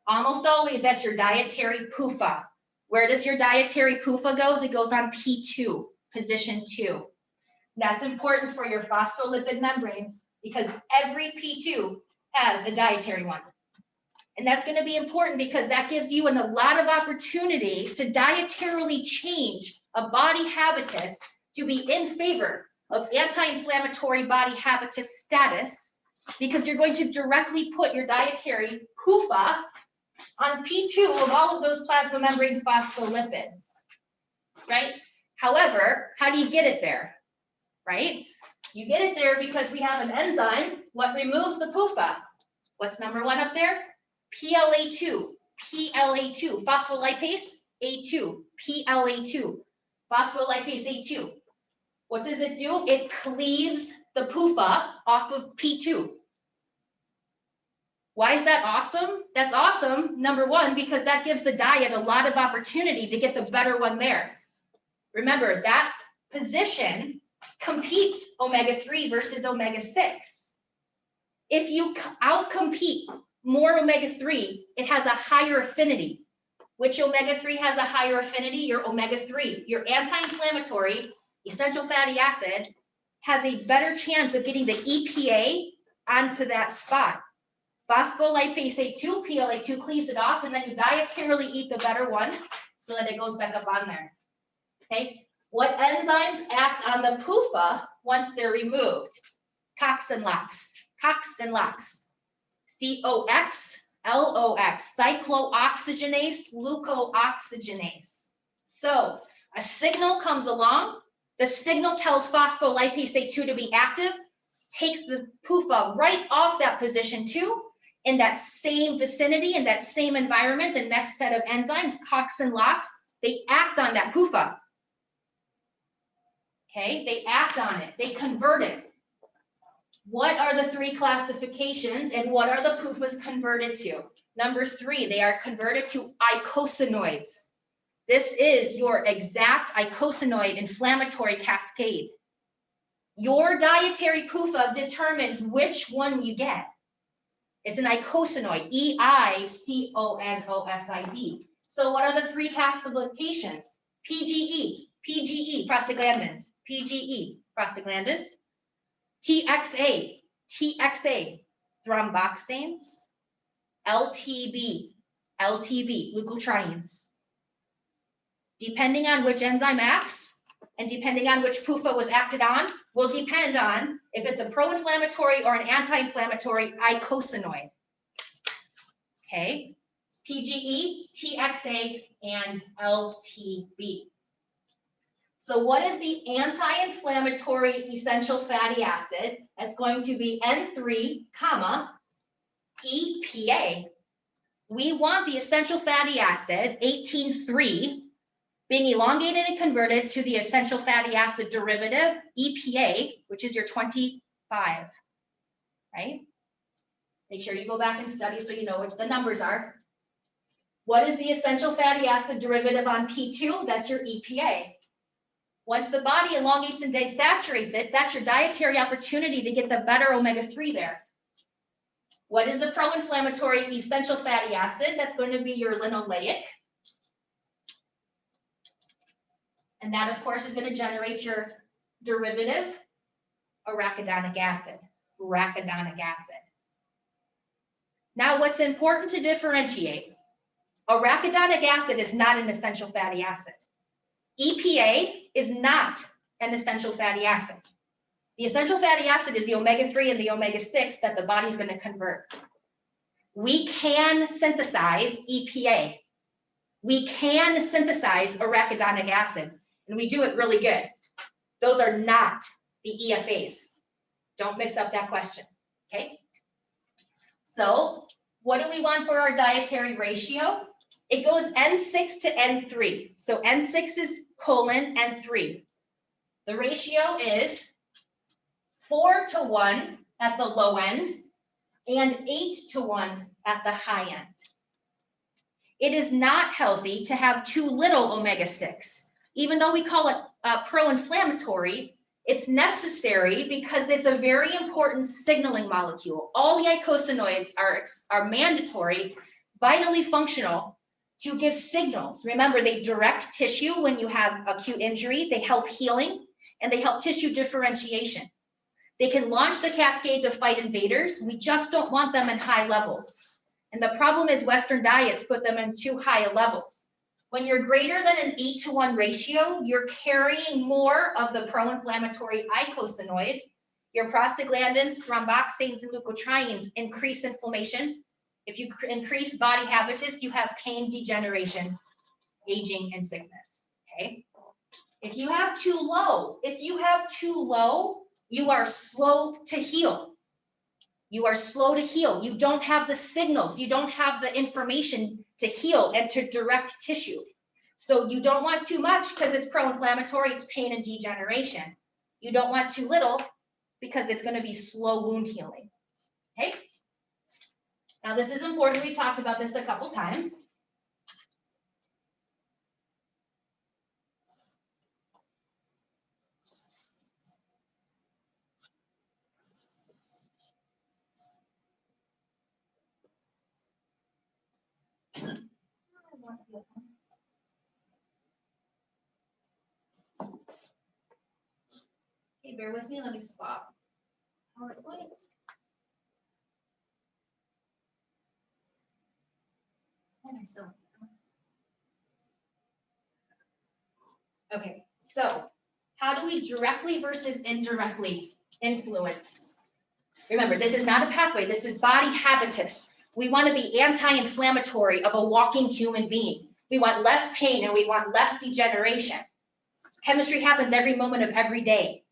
Almost always, that's your dietary PUFA. Where does your dietary PUFA goes? It goes on P2, position 2. That's important for your phospholipid membranes because every P2 has a dietary one. And that's going to be important because that gives you a lot of opportunity to dietarily change a body habitus to be in favor of anti-inflammatory body habitus status, because you're going to directly put your dietary PUFA on P2 of all of those plasma membrane phospholipids, right? However, how do you get it there, right? You get it there because we have an enzyme, what removes the PUFA? What's number 1 up there? PLA2, PLA2, phospholipase A2, PLA2, phospholipase A2. What does it do? It cleaves the PUFA off of P2. Why is that awesome? That's awesome, number 1, because that gives the diet a lot of opportunity to get the better one there. Remember, that position competes omega-3 versus omega-6. If you outcompete more omega-3, it has a higher affinity. Which omega-3 has a higher affinity? Your omega-3. Your anti-inflammatory essential fatty acid has a better chance of getting the EPA onto that spot. Phospholipase A2, PLA2 cleaves it off, and then you dietarily eat the better one so that it goes back up on there. Okay, what enzymes act on the PUFA once they're removed? COX and LOX. COX and LOX. COX, LOX, cyclooxygenase, glucooxygenase. So a signal comes along, the signal tells phospholipase A2 to be active, takes the PUFA right off that position 2, in that same vicinity, in that same environment, the next set of enzymes, COX and LOX, they act on that PUFA. Okay, they act on it, they convert it. What are the three classifications and what are the PUFAs converted to? Number 3, they are converted to eicosanoids. This is your exact eicosanoid inflammatory cascade. Your dietary PUFA determines which one you get. It's an eicosanoid, EICONOSID. So what are the three classifications? PGE, prostaglandins, PGE, prostaglandins, TXA, thromboxanes, LTB, leukotrienes. Depending on which enzyme acts and depending on which PUFA was acted on, will depend on if it's a pro-inflammatory or an anti-inflammatory eicosanoid. Okay, PGE, TXA, and LTB. So what is the anti-inflammatory essential fatty acid? That's going to be N3, EPA. We want the essential fatty acid, 18,3, being elongated and converted to the essential fatty acid derivative, EPA, which is your 25, right? Make sure you go back and study so you know which the numbers are. What is the essential fatty acid derivative on P2? That's your EPA. Once the body elongates and desaturates it, that's your dietary opportunity to get the better omega-3 there. What is the pro-inflammatory essential fatty acid? That's going to be your linoleic. And that, of course, is going to generate your derivative, arachidonic acid. Now, what's important to differentiate, arachidonic acid is not an essential fatty acid. EPA is not an essential fatty acid. The essential fatty acid is the omega-3 and the omega-6 that the body's going to convert. We can synthesize EPA. We can synthesize arachidonic acid, and we do it really good. Those are not the EFAs. Don't mix up that question, okay? So what do we want for our dietary ratio? It goes N6 to N3. So N6 is colon N3. The ratio is 4:1 at the low end and 8:1 at the high end. It is not healthy to have too little omega-6. Even though we call it pro-inflammatory, it's necessary because it's a very important signaling molecule. All the eicosanoids are mandatory, vitally functional to give signals. Remember, they direct tissue when you have acute injury, they help healing, and they help tissue differentiation. They can launch the cascade to fight invaders. We just don't want them in high levels. And the problem is Western diets put them in too high levels. When you're greater than an 8:1 ratio, you're carrying more of the pro-inflammatory eicosanoids. Your prostaglandins, thromboxanes, and leukotrienes increase inflammation. If you increase body habitus, you have pain, degeneration, aging, and sickness, okay? If you have too low, you are slow to heal. You are slow to heal. You don't have the signals. You don't have the information to heal and to direct tissue. So you don't want too much because it's pro-inflammatory, it's pain and degeneration. You don't want too little because it's going to be slow wound healing, okay? Now this is important. We've talked about this a couple times. Okay, bear with me. Let me swap PowerPoints. Okay, so how do we directly versus indirectly influence? Remember, this is not a pathway. This is body habitus. We want to be anti-inflammatory of a walking human being. We want less pain and we want less degeneration. Chemistry happens every moment of every day.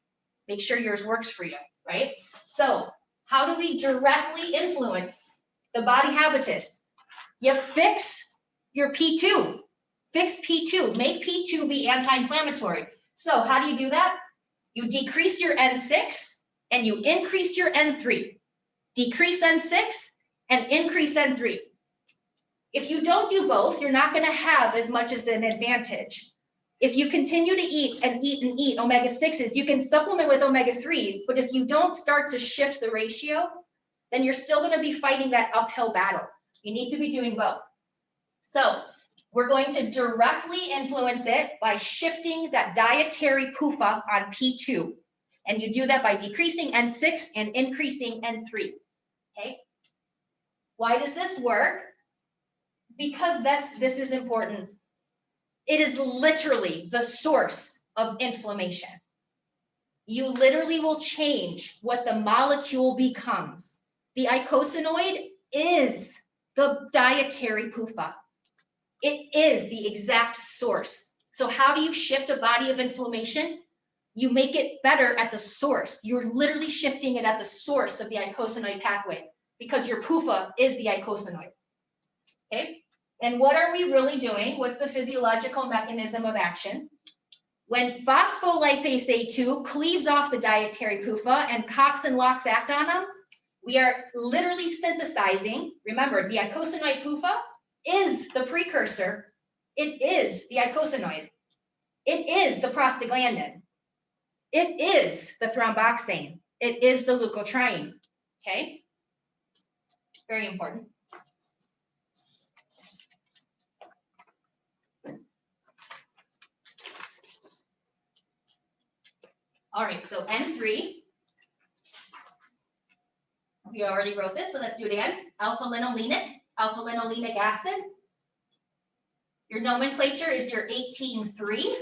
Make sure yours works for you, right? So how do we directly influence the body habitus? You fix your P2. Fix P2. Make P2 be anti-inflammatory. So how do you do that? You decrease your N6 and you increase your N3, decrease N6, and increase N3. If you don't do both, you're not going to have as much as an advantage. If you continue to eat and eat and eat omega-6s, you can supplement with omega-3s, but if you don't start to shift the ratio, then you're still going to be fighting that uphill battle. You need to be doing both. So we're going to directly influence it by shifting that dietary PUFA on P2. And you do that by decreasing N6 and increasing N3, okay? Why does this work? Because this is important. It is literally the source of inflammation. You literally will change what the molecule becomes. The eicosanoid is the dietary PUFA. It is the exact source. So how do you shift a body of inflammation? You make it better at the source. You're literally shifting it at the source of the eicosanoid pathway because your PUFA is the eicosanoid. Okay? And what are we really doing? What's the physiological mechanism of action? When phospholipase A2 cleaves off the dietary PUFA and COX and LOX act on them, we are literally synthesizing. Remember, the eicosanoid PUFA is the precursor. It is the eicosanoid. It is the prostaglandin. It is the thromboxane. It is the leukotriene. Okay? Very important. All right, so N3, we already wrote this, so let's do it again. Alpha-linolenic acid. Your nomenclature is your 18-3.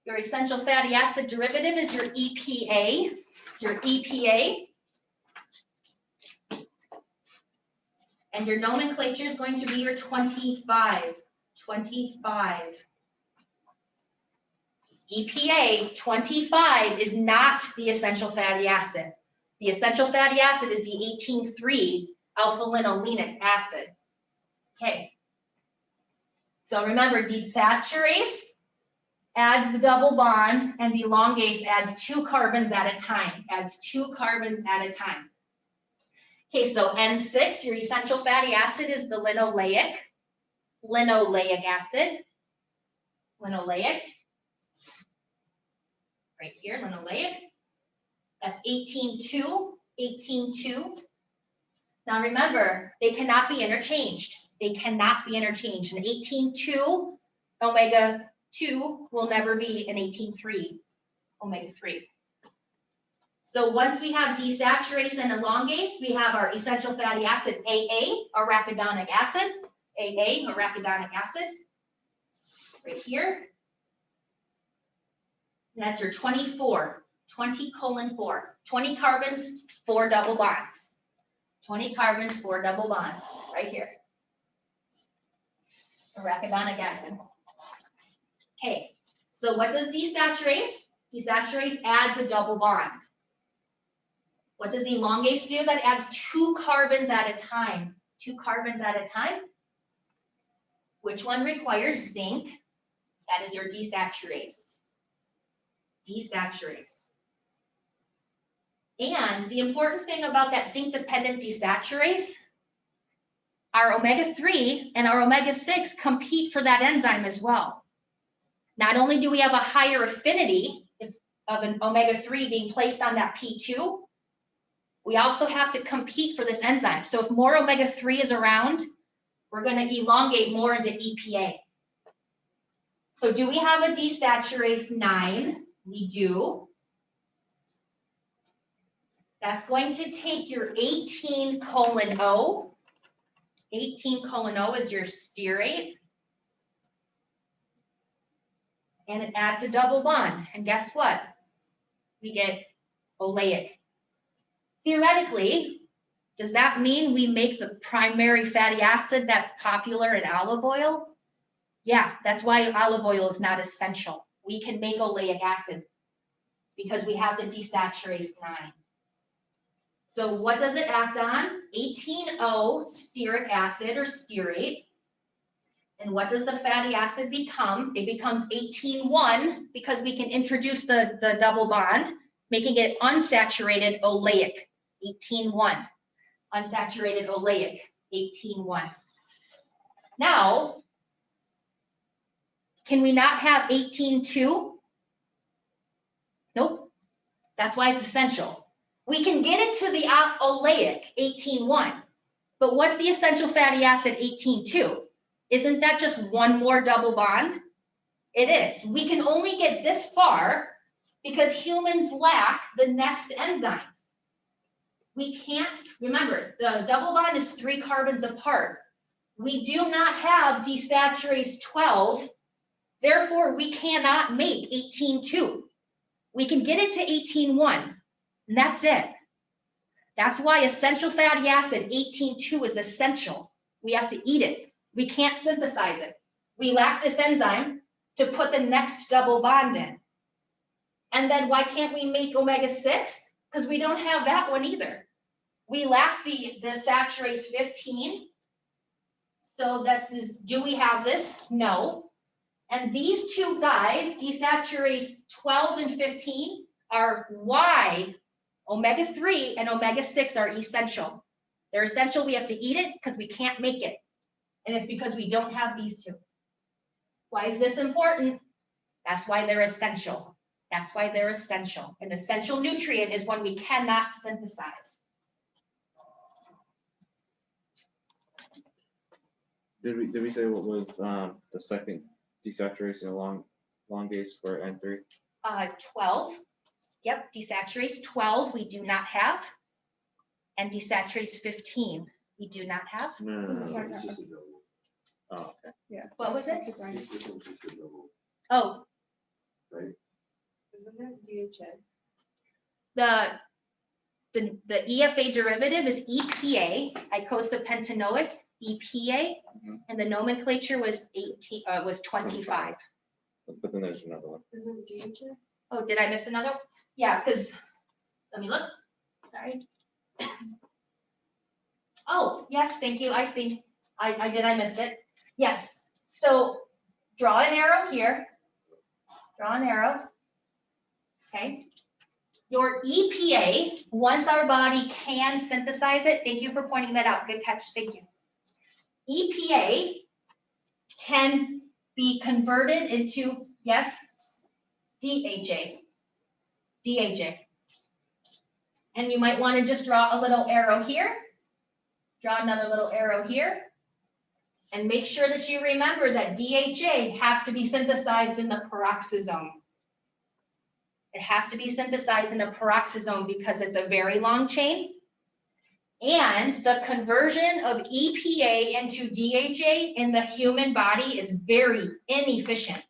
Your essential fatty acid derivative is your EPA. It's your EPA. And your nomenclature is going to be your 25. 25. EPA 25 is not the essential fatty acid. The essential fatty acid is the 18-3 alpha-linolenic acid. Okay. So remember, desaturase adds the double bond and the elongase adds 2 carbons at a time. Adds 2 carbons at a time. Okay, so N6, your essential fatty acid is the linoleic acid. Linoleic. Right here, linoleic. That's 18-2, 18-2. Now remember, they cannot be interchanged. They cannot be interchanged. An 18-2 omega-2 will never be an 18-3 omega-3. So once we have desaturase and elongase, we have our essential fatty acid AA, arachidonic acid. AA, arachidonic acid. Right here. And that's your 24, 20:4. 20 carbons, 4 double bonds. 20 carbons, 4 double bonds, right here. Arachidonic acid. Okay, so what does desaturase? Desaturase adds a double bond. What does elongase do? That adds 2 carbons at a time. 2 carbons at a time. Which one requires zinc? That is your desaturase. Desaturase. And the important thing about that zinc-dependent desaturase, our omega-3 and our omega-6 compete for that enzyme as well. Not only do we have a higher affinity of an omega-3 being placed on that P2, we also have to compete for this enzyme. So if more omega-3 is around, we're going to elongate more into EPA. So do we have a desaturase 9? We do. That's going to take your 18:O. 18:O is your stearate. And it adds a double bond. And guess what? We get oleic. Theoretically, does that mean we make the primary fatty acid that's popular in olive oil? Yeah, that's why olive oil is not essential. We can make oleic acid because we have the desaturase 9. So what does it act on? 18O stearic acid or stearate And what does the fatty acid become? It becomes 18-1 because we can introduce the double bond, making it unsaturated oleic, 18-1. Unsaturated oleic, 18-1. Now, can we not have 18-2? Nope. That's why it's essential. We can get it to the oleic, 18-1. But what's the essential fatty acid, 18-2? Isn't that just one more double bond? It is. We can only get this far because humans lack the next enzyme. We can't, remember, the double bond is 3 carbons apart. We do not have desaturase 12, therefore we cannot make 18-2. We can get it to 18-1, and that's it. That's why essential fatty acid 18-2 is essential. We have to eat it. We can't synthesize it. We lack this enzyme to put the next double bond in. And then why can't we make omega-6? Because we don't have that one either. We lack the saturase 15. So this is, do we have this? No. And these two guys, desaturase 12 and 15, are why omega-3 and omega-6 are essential. They're essential. We have to eat it because we can't make it. And it's because we don't have these two. Why is this important? That's why they're essential. That's why they're essential. An essential nutrient is one we cannot synthesize. Did we say what was the second desaturation elongase for N3? 12. Yep, desaturase 12 we do not have. And desaturase 15 we do not have. No. It's just Oh, okay. Yeah. What was it? Keep going. Oh, Isn't it DHA? the EFA derivative is EPA, eicosapentaenoic, EPA, and the nomenclature was 25. But then there's another one. Isn't it DHA? Oh, did I miss another? Yeah, because, let me look. Sorry. Oh, yes, thank you. I see. I missed it. Yes. So draw an arrow here. Draw an arrow. Okay. Your EPA, once our body can synthesize it, thank you for pointing that out. Good catch. Thank you. EPA can be converted into, yes, DHA. DHA. And you might want to just draw a little arrow here. Draw another little arrow here. And make sure that you remember that DHA has to be synthesized in the peroxisome. It has to be synthesized in a peroxisome because it's a very long chain. And the conversion of EPA into DHA in the human body is very inefficient.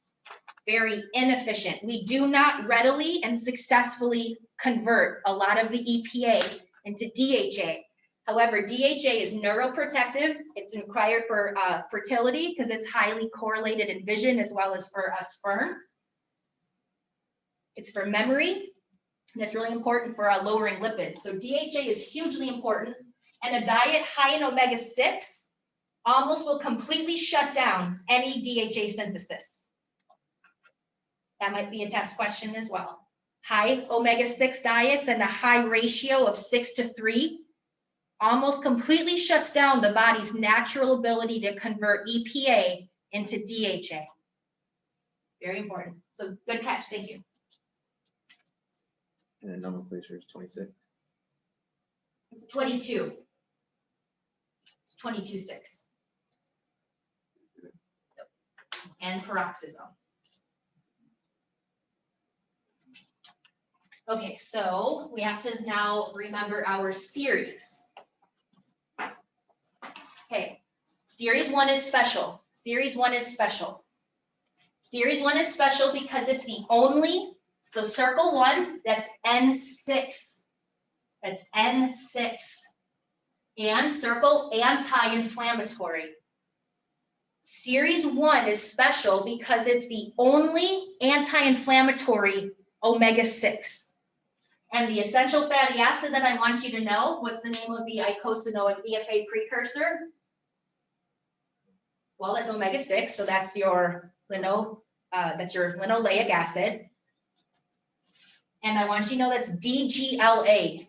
Very inefficient. We do not readily and successfully convert a lot of the EPA into DHA. However, DHA is neuroprotective. It's required for fertility because it's highly correlated in vision as well as for sperm. It's for memory, and it's really important for lowering lipids. So DHA is hugely important, and a diet high in omega-6 almost will completely shut down any DHA synthesis. That might be a test question as well. High omega-6 diets and a high ratio of 6:3 almost completely shuts down the body's natural ability to convert EPA into DHA. Very important. So good catch, thank you. And the nomenclature is 26. It's 22. It's 22.6. And peroxisome. Okay, so we have to now remember our series. Okay, series 1 is special. Series 1 is special. Series 1 is special because it's the only, so circle 1, that's N6. That's N6. And circle anti-inflammatory. Series 1 is special because it's the only anti-inflammatory omega-6. And the essential fatty acid that I want you to know, what's the name of the eicosanoid EFA precursor? Well, that's omega-6, so that's your linoleic acid. And I want you to know that's DGLA.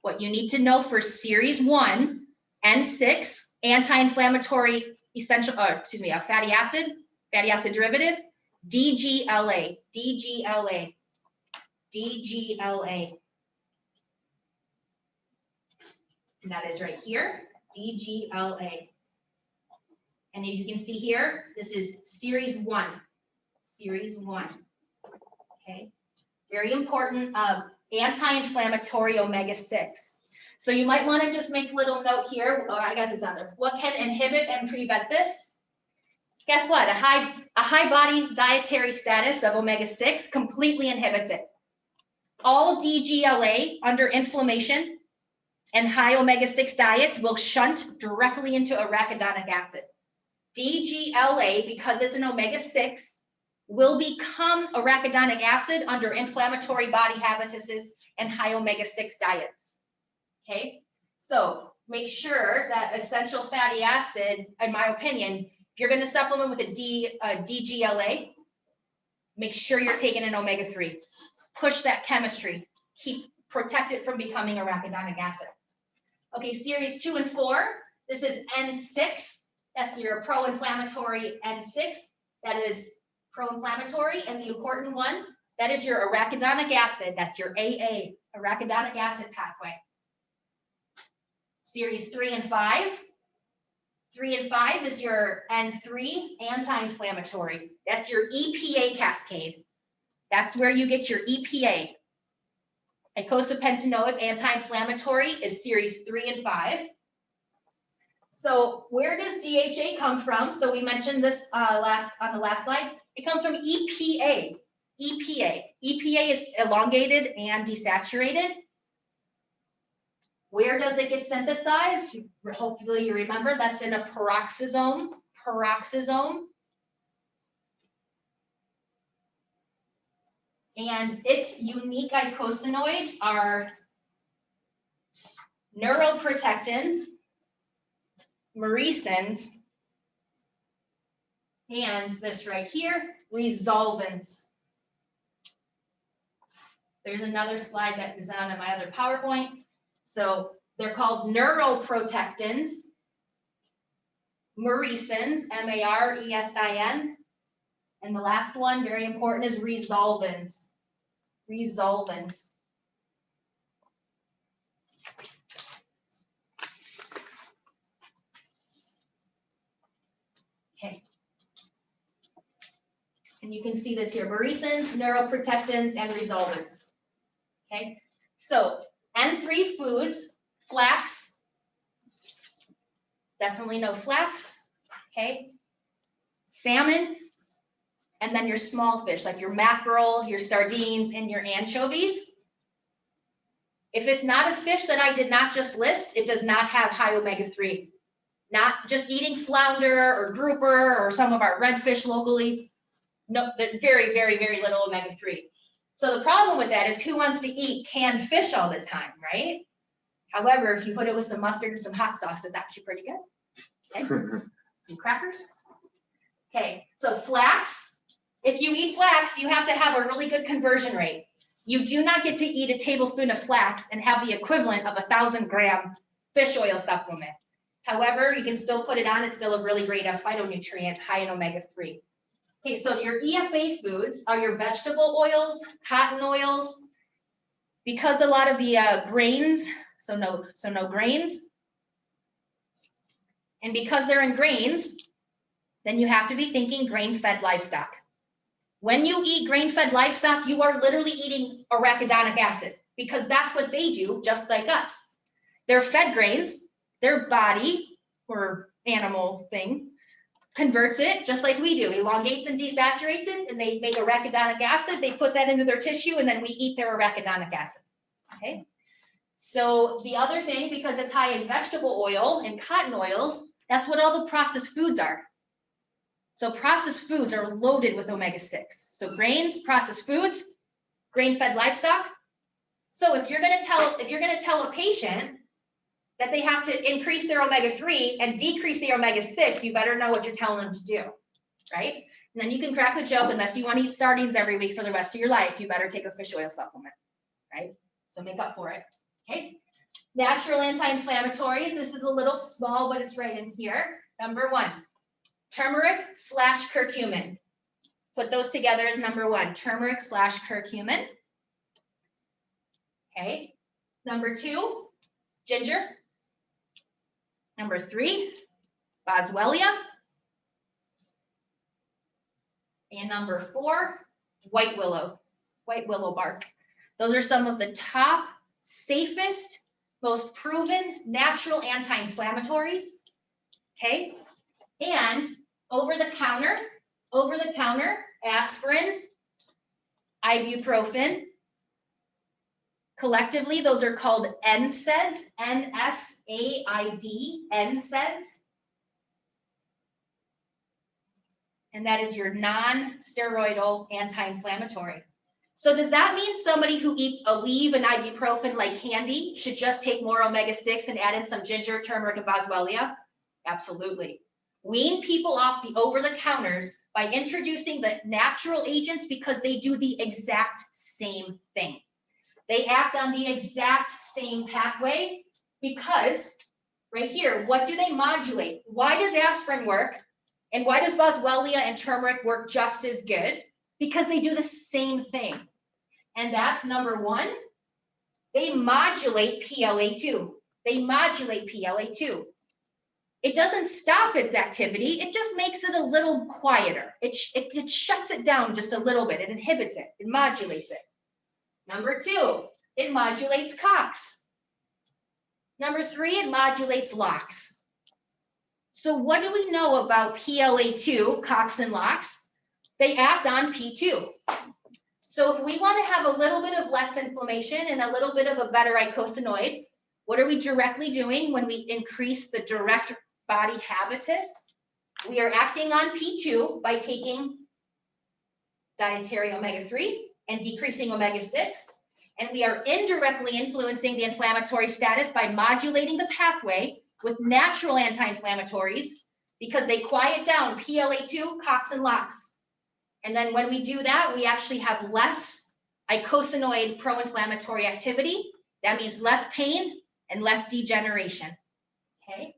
What you need to know for series 1, N6, anti-inflammatory essential, fatty acid derivative, DGLA. And that is right here, DGLA. And as you can see here, this is series 1. Okay, very important, anti-inflammatory omega-6. So you might want to just make a little note here. Oh, I guess it's on there. What can inhibit and prevent this? Guess what? A high body dietary status of omega-6 completely inhibits it. All DGLA under inflammation and high omega-6 diets will shunt directly into arachidonic acid. DGLA, because it's an omega-6, will become arachidonic acid under inflammatory body habituses and high omega-6 diets. Okay, so make sure that essential fatty acid, in my opinion, if you're going to supplement with a DGLA, make sure you're taking an omega-3. Push that chemistry. Protect it from becoming arachidonic acid. Okay, series 2 and 4, this is N6. That's your pro-inflammatory N6. That is pro-inflammatory. And the important one, that is your arachidonic acid. That's your AA, arachidonic acid pathway. Series 3 and 5. 3 and 5 is your N3, anti-inflammatory. That's your EPA cascade. That's where you get your EPA. Eicosapentaenoic anti-inflammatory is series 3 and 5. So where does DHA come from? So we mentioned this on the last slide. It comes from EPA. EPA is elongated and desaturated. Where does it get synthesized? Hopefully you remember that's in a peroxisome. And its unique eicosanoids are neuroprotectins, myrcins, and this right here, resolvins. There's another slide that is on in my other PowerPoint. So they're called neuroprotectins, myrcins, M-A-R-E-S-I-N, and the last one, very important, is resolvins. Okay. And you can see this here, myrcins, neuroprotectins, and resolvins. Okay, so N3 foods, flax, definitely no flax, okay, salmon, and then your small fish, like your mackerel, your sardines, and your anchovies. If it's not a fish that I did not just list, it does not have high omega-3. Not just eating flounder or grouper or some of our redfish locally. No, very, very, very little omega-3. So the problem with that is who wants to eat canned fish all the time, right? However, if you put it with some mustard and some hot sauce, it's actually pretty good. Okay. Some crackers. Okay, so flax. If you eat flax, you have to have a really good conversion rate. You do not get to eat a tablespoon of flax and have the equivalent of 1,000-gram fish oil supplement. However, you can still put it on. It's still a really great phytonutrient, high in omega-3. Okay, so your EFA foods are your vegetable oils, cotton oils, because a lot of the grains, so no grains, and because they're in grains, then you have to be thinking grain-fed livestock. When you eat grain-fed livestock, you are literally eating arachidonic acid because that's what they do, just like us. They're fed grains, their body or animal thing converts it just like we do, elongates and desaturates it, and they make arachidonic acid. They put that into their tissue, and then we eat their arachidonic acid. Okay. So the other thing, because it's high in vegetable oil and cotton oils, that's what all the processed foods are. So processed foods are loaded with omega-6. So grains, processed foods, grain-fed livestock. So if you're going to tell a patient that they have to increase their omega-3 and decrease their omega-6, you better know what you're telling them to do, right? And then you can crack the joke, unless you want to eat sardines every week for the rest of your life, you better take a fish oil supplement, right? So make up for it, okay? Natural anti-inflammatories, this is a little small, but it's right in here. Number 1, turmeric/curcumin. Put those together as number 1, turmeric/curcumin. Okay. Number 2, ginger. Number 3, boswellia. And number 4, white willow bark. Those are some of the top, safest, most proven natural anti-inflammatories. Okay. And over the counter, aspirin, ibuprofen. Collectively, those are called NSAIDs, N-S-A-I-D, NSAIDs. And that is your non-steroidal anti-inflammatory. So does that mean somebody who eats Aleve and ibuprofen like candy should just take more omega-6 and add in some ginger, turmeric, and boswellia? Absolutely. Wean people off the over-the-counters by introducing the natural agents because they do the exact same thing. They act on the exact same pathway because right here, what do they modulate? Why does aspirin work? And why does boswellia and turmeric work just as good? Because they do the same thing. And that's number 1, they modulate PLA2. They modulate PLA2. It doesn't stop its activity, it just makes it a little quieter. It shuts it down just a little bit, it inhibits it, it modulates it. Number 2, it modulates COX. Number 3, it modulates LOX. So what do we know about PLA2, COX and LOX? They act on P2. So if we want to have a little bit of less inflammation and a little bit of a better eicosanoid, what are we directly doing when we increase the direct body habitus? We are acting on P2 by taking dietary omega-3 and decreasing omega-6. And we are indirectly influencing the inflammatory status by modulating the pathway with natural anti-inflammatories because they quiet down PLA2, COX, and LOX. And then when we do that, we actually have less eicosanoid pro-inflammatory activity. That means less pain and less degeneration, okay?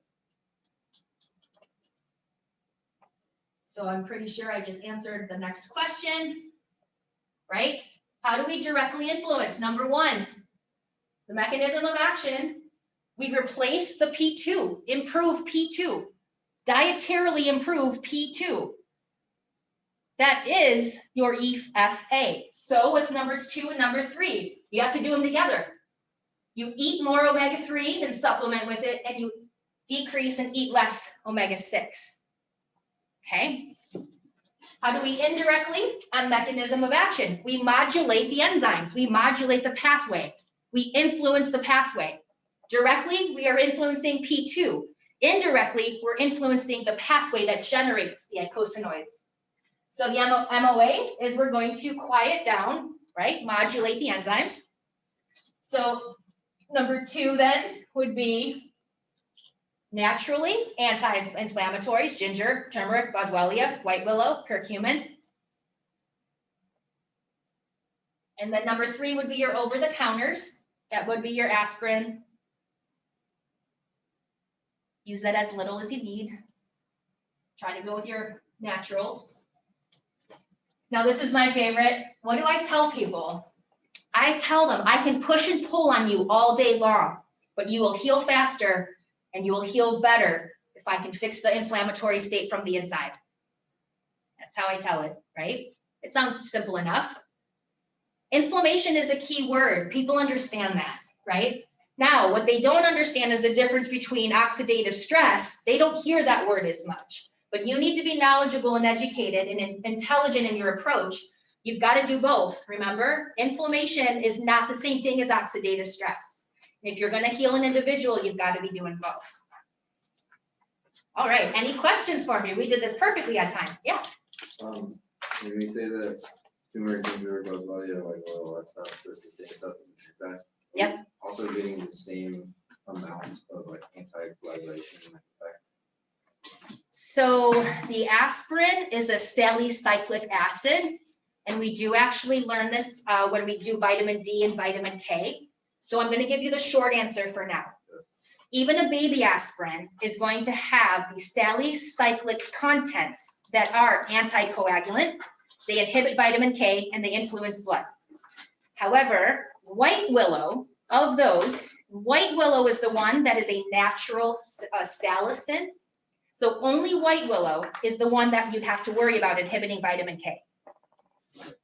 So I'm pretty sure I just answered the next question, right? How do we directly influence? Number 1, the mechanism of action. We replace the P2, improve P2, dietarily improve P2. That is your EFA. So what's numbers 2 and number 3? You have to do them together. You eat more omega-3 and supplement with it, and you decrease and eat less omega-6. Okay? How do we indirectly? A mechanism of action. We modulate the enzymes. We modulate the pathway. We influence the pathway. Directly, we are influencing P2. Indirectly, we're influencing the pathway that generates the eicosanoids. So the MOA is we're going to quiet down, right? Modulate the enzymes. So number 2 then would be naturally anti-inflammatories, ginger, turmeric, boswellia, white willow, curcumin. And then number 3 would be your over-the-counters. That would be your aspirin. Use that as little as you need. Try to go with your naturals. Now this is my favorite. What do I tell people? I tell them I can push and pull on you all day long, but you will heal faster and you will heal better if I can fix the inflammatory state from the inside. That's how I tell it, right? It sounds simple enough. Inflammation is a key word. People understand that, right? Now, what they don't understand is the difference between oxidative stress. They don't hear that word as much, but you need to be knowledgeable and educated and intelligent in your approach. You've got to do both. Remember, inflammation is not the same thing as oxidative stress. And if you're going to heal an individual, you've got to be doing both. All right, any questions for me? We did this perfectly on time. Yeah. When we say that turmeric, ginger, boswellia, like all that stuff, that's the same stuff as the enzyme. Yep. Also getting the same amounts of like anticoagulation effect? So the aspirin is a salicylic acid, and we do actually learn this when we do vitamin D and vitamin K. So I'm going to give you the short answer for now. Even a baby aspirin is going to have the salicylic contents that are anticoagulant. They inhibit vitamin K and they influence blood. However, white willow, of those, white willow is the one that is a natural salicin. So only white willow is the one that you'd have to worry about inhibiting vitamin K.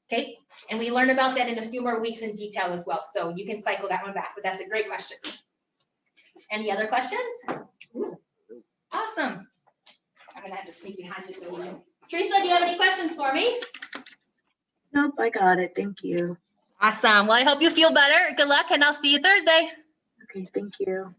Okay, and we learn about that in a few more weeks in detail as well. So you can cycle that one back, but that's a great question. Any other questions? Awesome. I'm gonna have to sneak behind you so we can. Teresa, do you have any questions for me? Nope, I got it. Thank you. Awesome. Well, I hope you feel better. Good luck, and I'll see you Thursday. Okay, thank you.